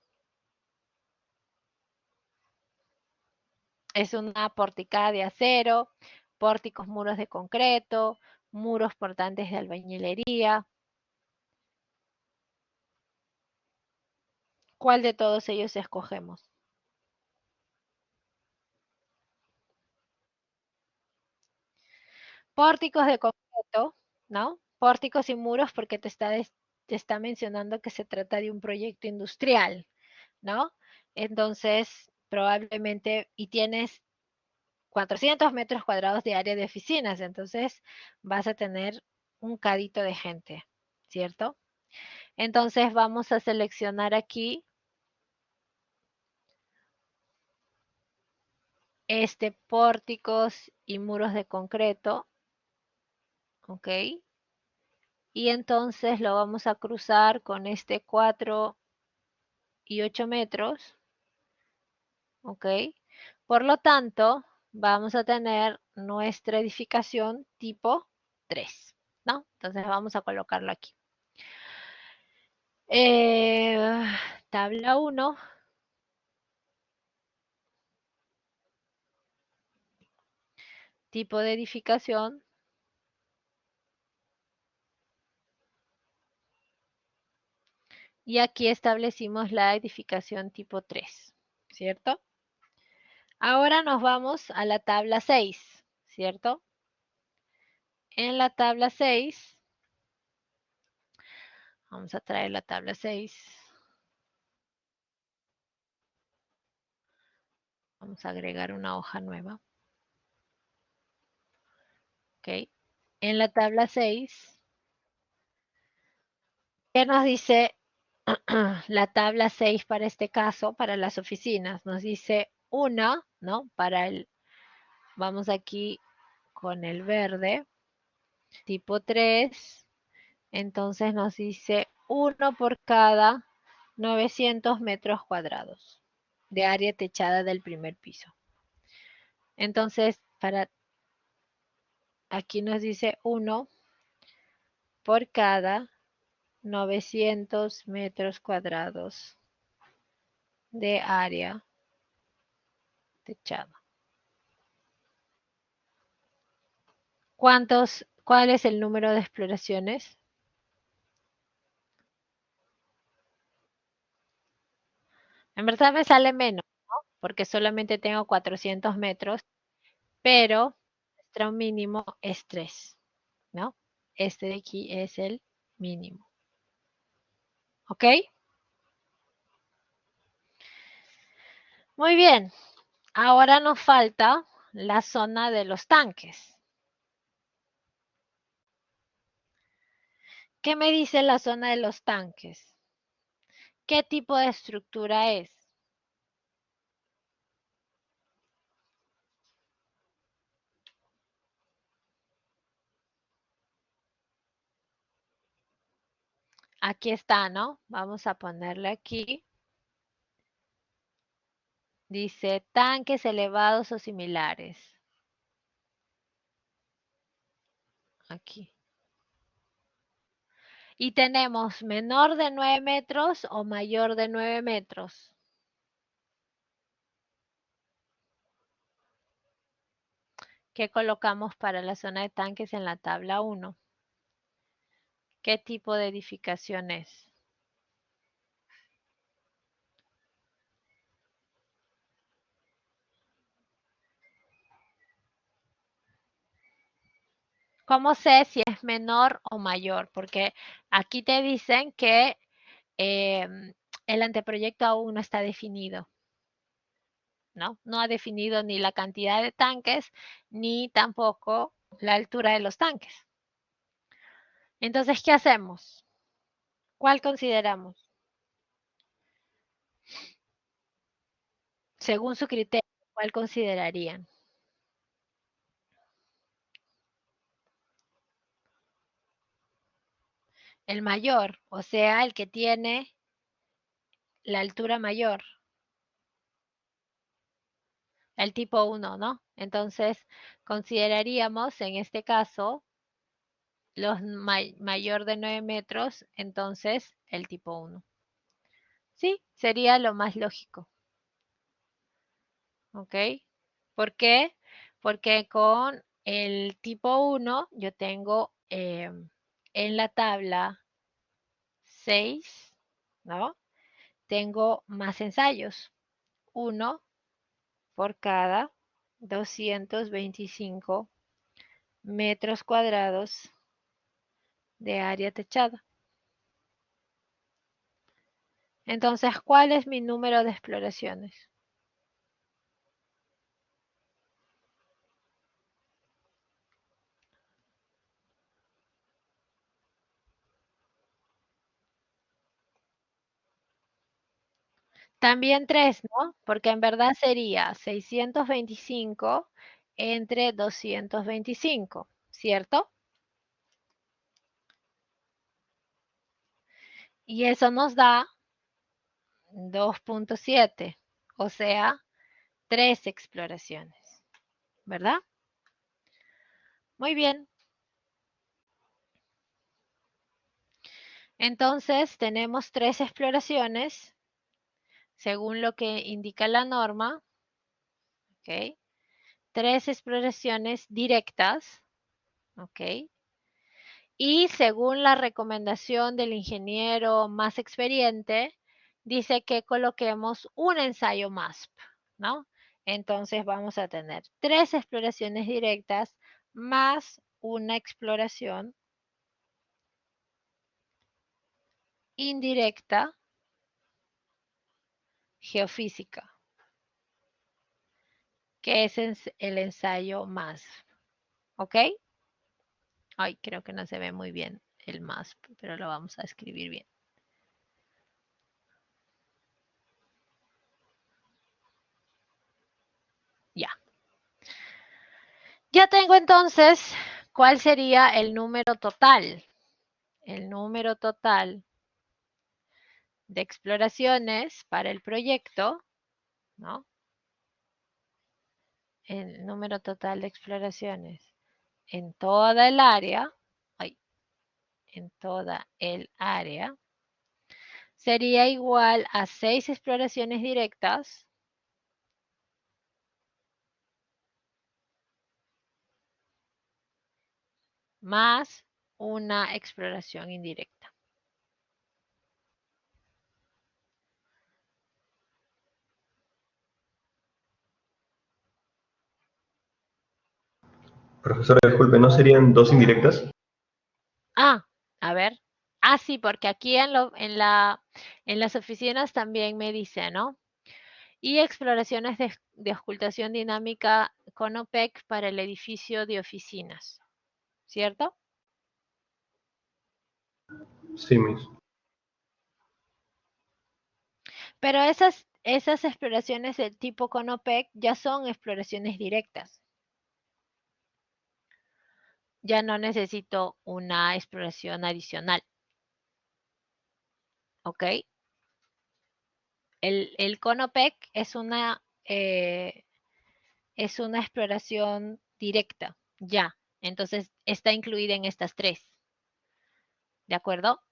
Es una porticada de acero, pórticos, muros de concreto, muros portantes de albañilería. ¿Cuál de todos ellos escogemos? Pórticos de concreto, ¿no? Pórticos y muros porque te está mencionando que se trata de un proyecto industrial, ¿no? Entonces, probablemente, y tienes 400 metros cuadrados de área de oficinas, entonces vas a tener un cadito de gente, ¿cierto? Entonces vamos a seleccionar aquí este pórticos y muros de concreto, ¿ok? Y entonces lo vamos a cruzar con este 4 y 8 metros, ¿ok? Por lo tanto, vamos a tener nuestra edificación tipo 3, ¿no? Entonces vamos a colocarlo aquí. Eh, tabla 1, tipo de edificación. Y aquí establecimos la edificación tipo 3, ¿cierto? Ahora nos vamos a la tabla 6, ¿cierto? En la tabla 6, vamos a traer la tabla 6. Vamos a agregar una hoja nueva. ¿Ok? En la tabla 6, ¿qué nos dice la tabla 6 para este caso, para las oficinas? Nos dice una, ¿no? Vamos aquí con el verde, tipo 3. Entonces nos dice 1 por cada 900 metros cuadrados de área techada del primer piso. Entonces, aquí nos dice 1 por cada 900 metros cuadrados de área techada. ¿Cuál es el número de exploraciones? En verdad me sale menos, ¿no? Porque solamente tengo 400 metros, pero nuestro mínimo es 3, ¿no? Este de aquí es el mínimo. ¿Ok? Muy bien. Ahora nos falta la zona de los tanques. ¿Qué me dice la zona de los tanques? ¿Qué tipo de estructura es? Aquí está, ¿no? Vamos a ponerle aquí. Dice tanques elevados o similares. Aquí. Y tenemos menor de 9 metros o mayor de 9 metros. ¿Qué colocamos para la zona de tanques en la tabla 1? ¿Qué tipo de edificación es? ¿Cómo sé si es menor o mayor? Porque aquí te dicen que el anteproyecto aún no está definido, ¿no? No ha definido ni la cantidad de tanques, ni tampoco la altura de los tanques. Entonces, ¿qué hacemos? ¿Cuál consideramos? Según su criterio, ¿cuál considerarían? El mayor, o sea, el que tiene la altura mayor. El tipo 1, ¿no? Entonces, consideraríamos en este caso los mayor de 9 metros, entonces el tipo 1. Sí, sería lo más lógico. ¿Ok? ¿Por qué? Porque con el tipo 1 yo tengo en la tabla 6, ¿no? Tengo más ensayos. 1 por cada 225 metros cuadrados de área techada. Entonces, ¿cuál es mi número de exploraciones? También 3, ¿no? Porque en verdad sería 625 entre 225, ¿cierto? Y eso nos da 2.7, o sea, 3 exploraciones, ¿verdad? Muy bien. Entonces, tenemos 3 exploraciones, según lo que indica la norma, ¿ok? 3 exploraciones directas, ¿ok? Y según la recomendación del ingeniero más experiente, dice que coloquemos un ensayo MASP, ¿no? Entonces vamos a tener 3 exploraciones directas más una exploración indirecta geofísica, que es el ensayo MASP, ¿ok? Ay, creo que no se ve muy bien el MASP, pero lo vamos a escribir bien. Ya. Ya tengo entonces cuál sería el número total. El número total de exploraciones para el proyecto, ¿no? El número total de exploraciones en toda el área, ay, en toda el área, sería igual a 6 exploraciones directas más una exploración indirecta. Profesora, disculpe, ¿no serían dos indirectas? Ah, a ver. Ah, sí, porque aquí en las oficinas también me dice, ¿no? Y exploraciones de ocultación dinámica con OPEC para el edificio de oficinas, ¿cierto? Sí, mis. Pero esas exploraciones del tipo con OPEC ya son exploraciones directas. Ya no necesito una exploración adicional, ¿ok? El con OPEC es una exploración directa, ya. Entonces está incluida en estas 3, ¿de acuerdo?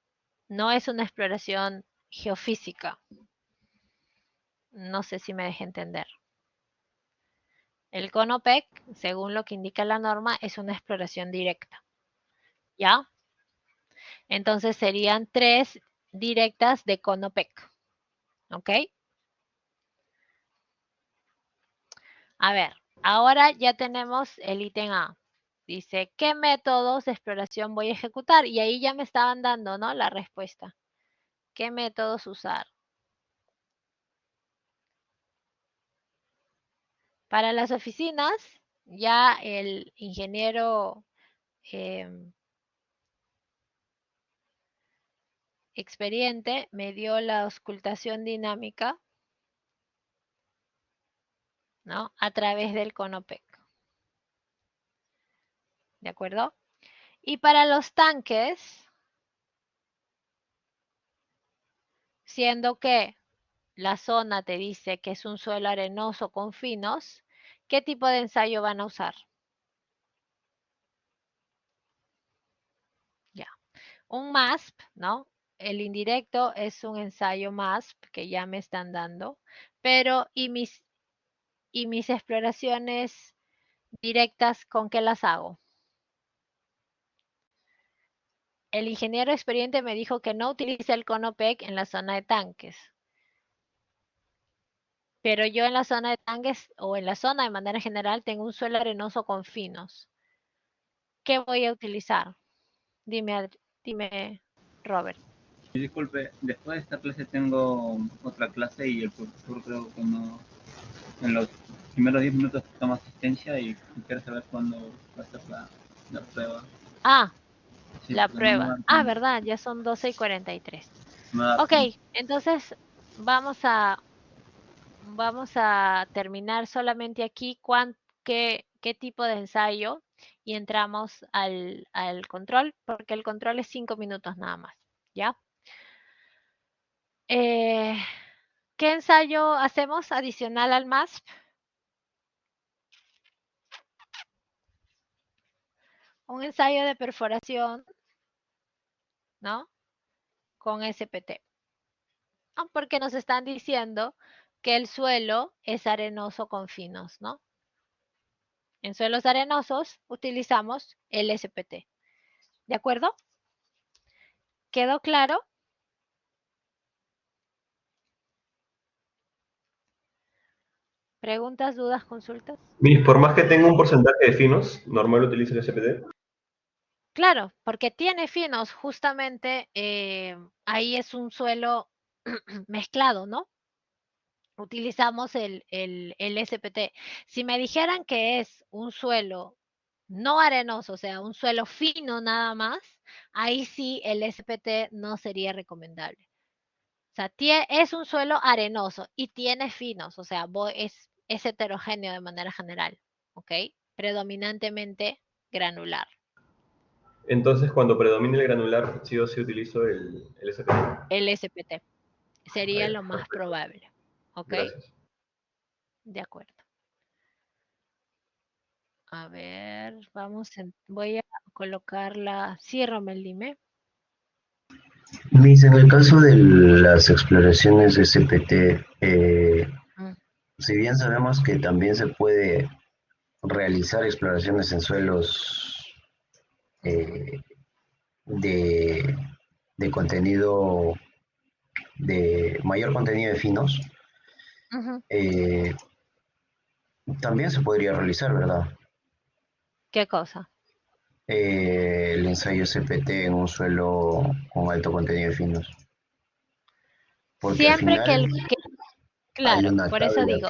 No es una exploración geofísica. No sé si me deje entender. El CONOPEC, según lo que indica la norma, es una exploración directa. ¿Ya? Entonces serían 3 directas de CONOPEC. ¿Ok? A ver, ahora ya tenemos el ítem A. Dice, ¿qué métodos de exploración voy a ejecutar? Y ahí ya me estaban dando, ¿no? La respuesta. ¿Qué métodos usar? Para las oficinas, ya el ingeniero experiente me dio la auscultación dinámica, ¿no? A través del CONOPEC. ¿De acuerdo? Y para los tanques, siendo que la zona te dice que es un suelo arenoso con finos, ¿qué tipo de ensayo van a usar? Ya. Un MASP, ¿no? El indirecto es un ensayo MASP que ya me están dando, pero ¿y mis exploraciones directas con qué las hago? El ingeniero experiente me dijo que no utilice el cono PEC en la zona de tanques. Pero yo en la zona de tanques o en la zona de manera general tengo un suelo arenoso con finos. ¿Qué voy a utilizar? Dime, Robert. Y disculpe, después de esta clase tengo otra clase y el profesor creo que no, en los primeros 10 minutos toma asistencia y quiere saber cuándo va a ser la prueba. Ah, Sí, la porque no me prueba. va a dar Ah, tiempo. verdad, ya son 12:43. No me va a dar Ok, tiempo. entonces vamos a terminar solamente aquí qué tipo de ensayo y entramos al control, porque el control es 5 minutos nada más, ¿ya? Eh, ¿Qué ensayo hacemos adicional al MASP? Un ensayo de perforación, ¿no? Con SPT. Porque nos están diciendo que el suelo es arenoso con finos, ¿no? En suelos arenosos utilizamos el SPT. ¿De acuerdo? ¿Quedó claro? ¿Preguntas, dudas, consultas? Por más que tenga un porcentaje de finos, normal utiliza el SPT. Claro, porque tiene finos, justamente ahí es un suelo mezclado, ¿no? Utilizamos el SPT. Si me dijeran que es un suelo no arenoso, o sea, un suelo fino nada más, ahí sí el SPT no sería recomendable. O sea, es un suelo arenoso y tiene finos, o sea, es heterogéneo de manera general, ¿ok? Predominantemente granular. Entonces, cuando predomine el granular, sí o sí utilizo el SPT. El SPT Ah, sería ya, lo más perfecto. probable, ¿ok? Gracias. De acuerdo. A ver, voy a colocarla. Ciérrame el dime. Miss, en el caso de las exploraciones SPT, Mm, si bien sabemos que también se puede realizar exploraciones en suelos eh, de, de contenido, de mayor contenido de finos, ujú. eh, también se podría realizar, ¿verdad? ¿Qué cosa? El ensayo CPT en un suelo con alto contenido de finos. Porque al Siempre final hay claro, una por eso tabla digo,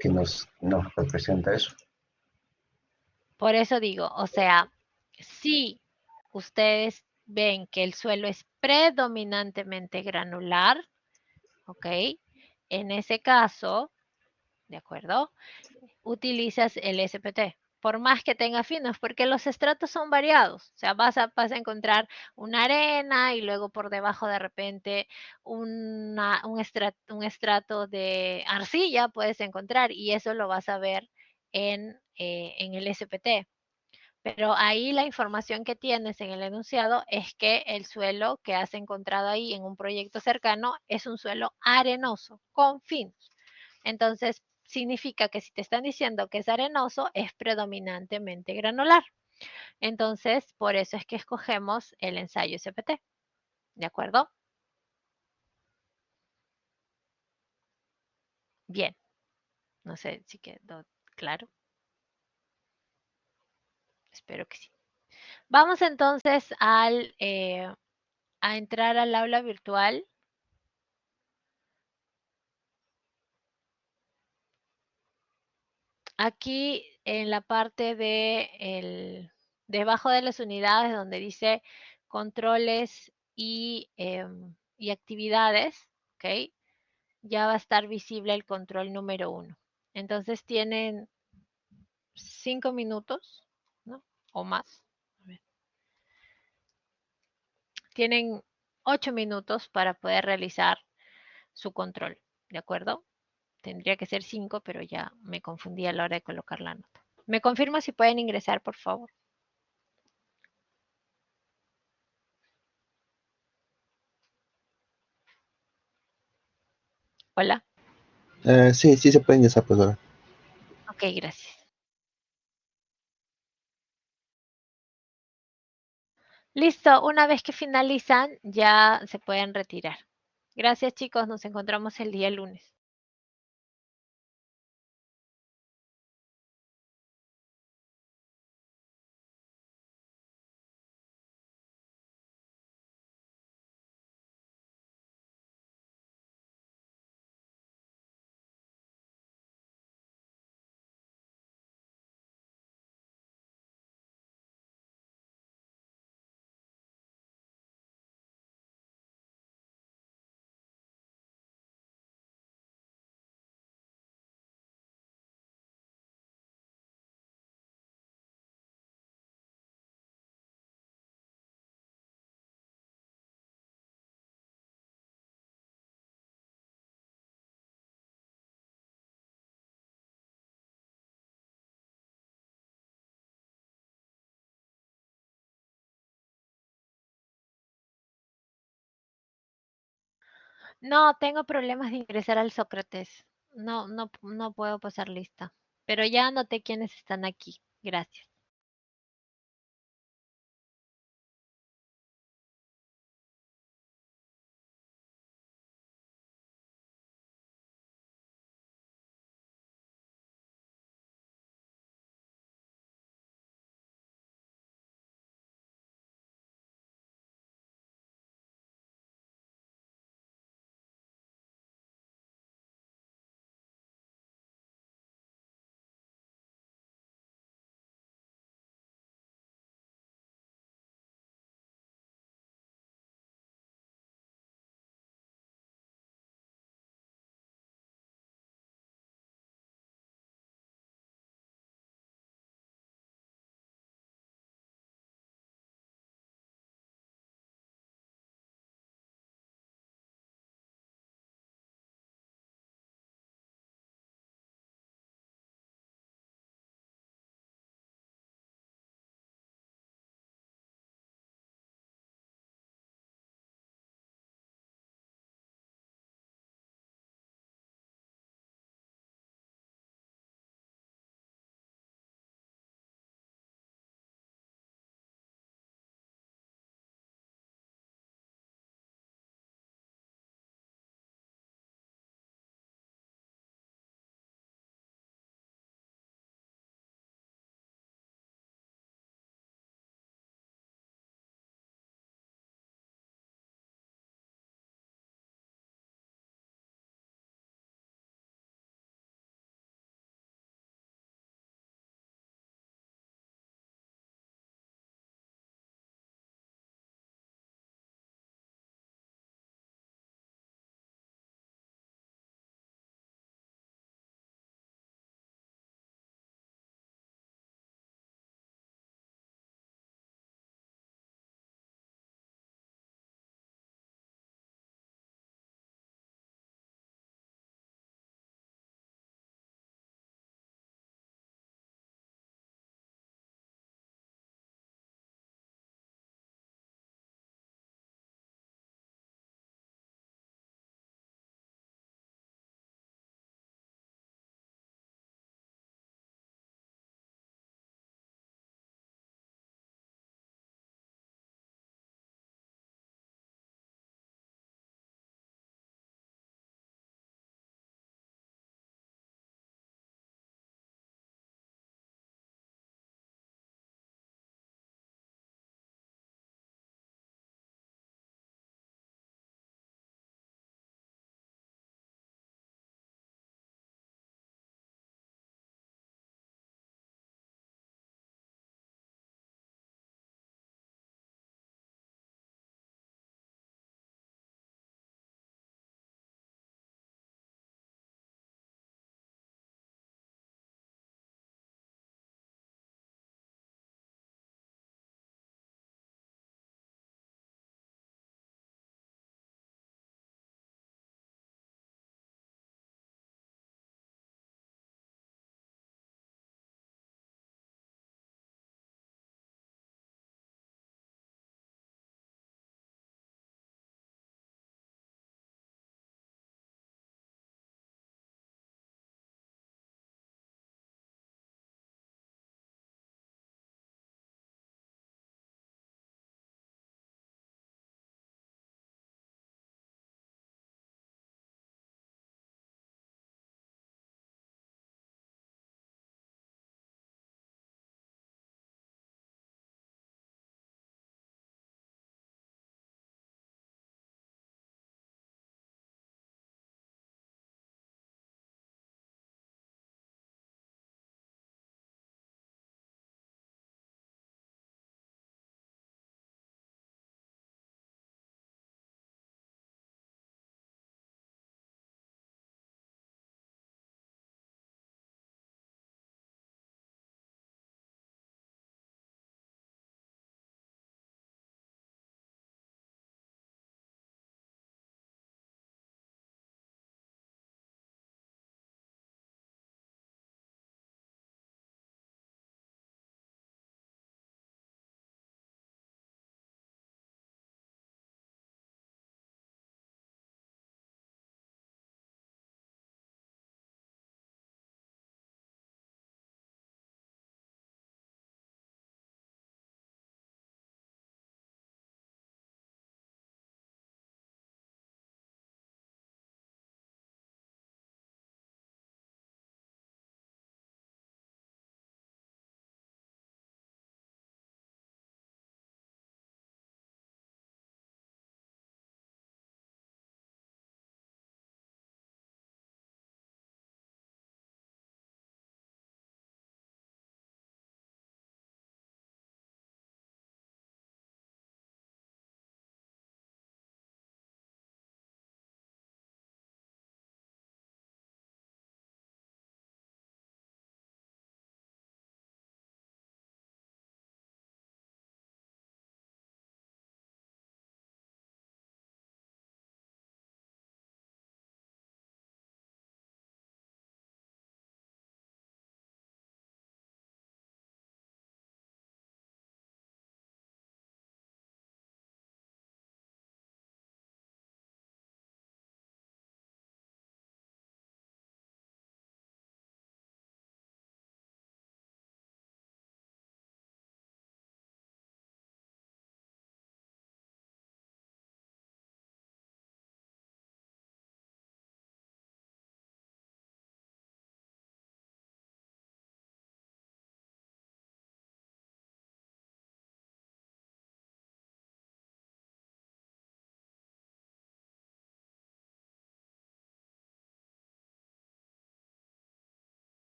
que nos representa eso. o sea, si ustedes ven que el suelo es predominantemente granular, ¿ok? En ese caso, ¿de acuerdo? Utilizas el SPT, por más que tenga finos, porque los estratos son variados. O sea, vas a encontrar una arena y luego por debajo de repente un estrato de arcilla puedes encontrar y eso lo vas a ver en el SPT. Pero ahí la información que tienes en el enunciado es que el suelo que has encontrado ahí en un proyecto cercano es un suelo arenoso, con finos. Entonces, significa que si te están diciendo que es arenoso, es predominantemente granular. Entonces, por eso es que escogemos el ensayo SPT. ¿De acuerdo? Bien. No sé si quedó claro. Espero que sí. Vamos entonces a entrar al aula virtual. Aquí en la parte debajo de las unidades donde dice controles y actividades, ¿ok? Ya va a estar visible el control número 1. Entonces tienen 5 minutos, ¿no? O más. A ver. Tienen 8 minutos para poder realizar su control, ¿de acuerdo? Tendría que ser 5, pero ya me confundí a la hora de colocar la nota. ¿Me confirma si pueden ingresar, por favor? Hola. Sí, sí se puede ingresar, profesora. Ok, gracias. Listo, una vez que finalizan, ya se pueden retirar. Gracias, chicos. Nos encontramos el día lunes. No, tengo problemas de ingresar al Sócrates. No puedo pasar lista. Pero ya anoté quiénes están aquí. Gracias.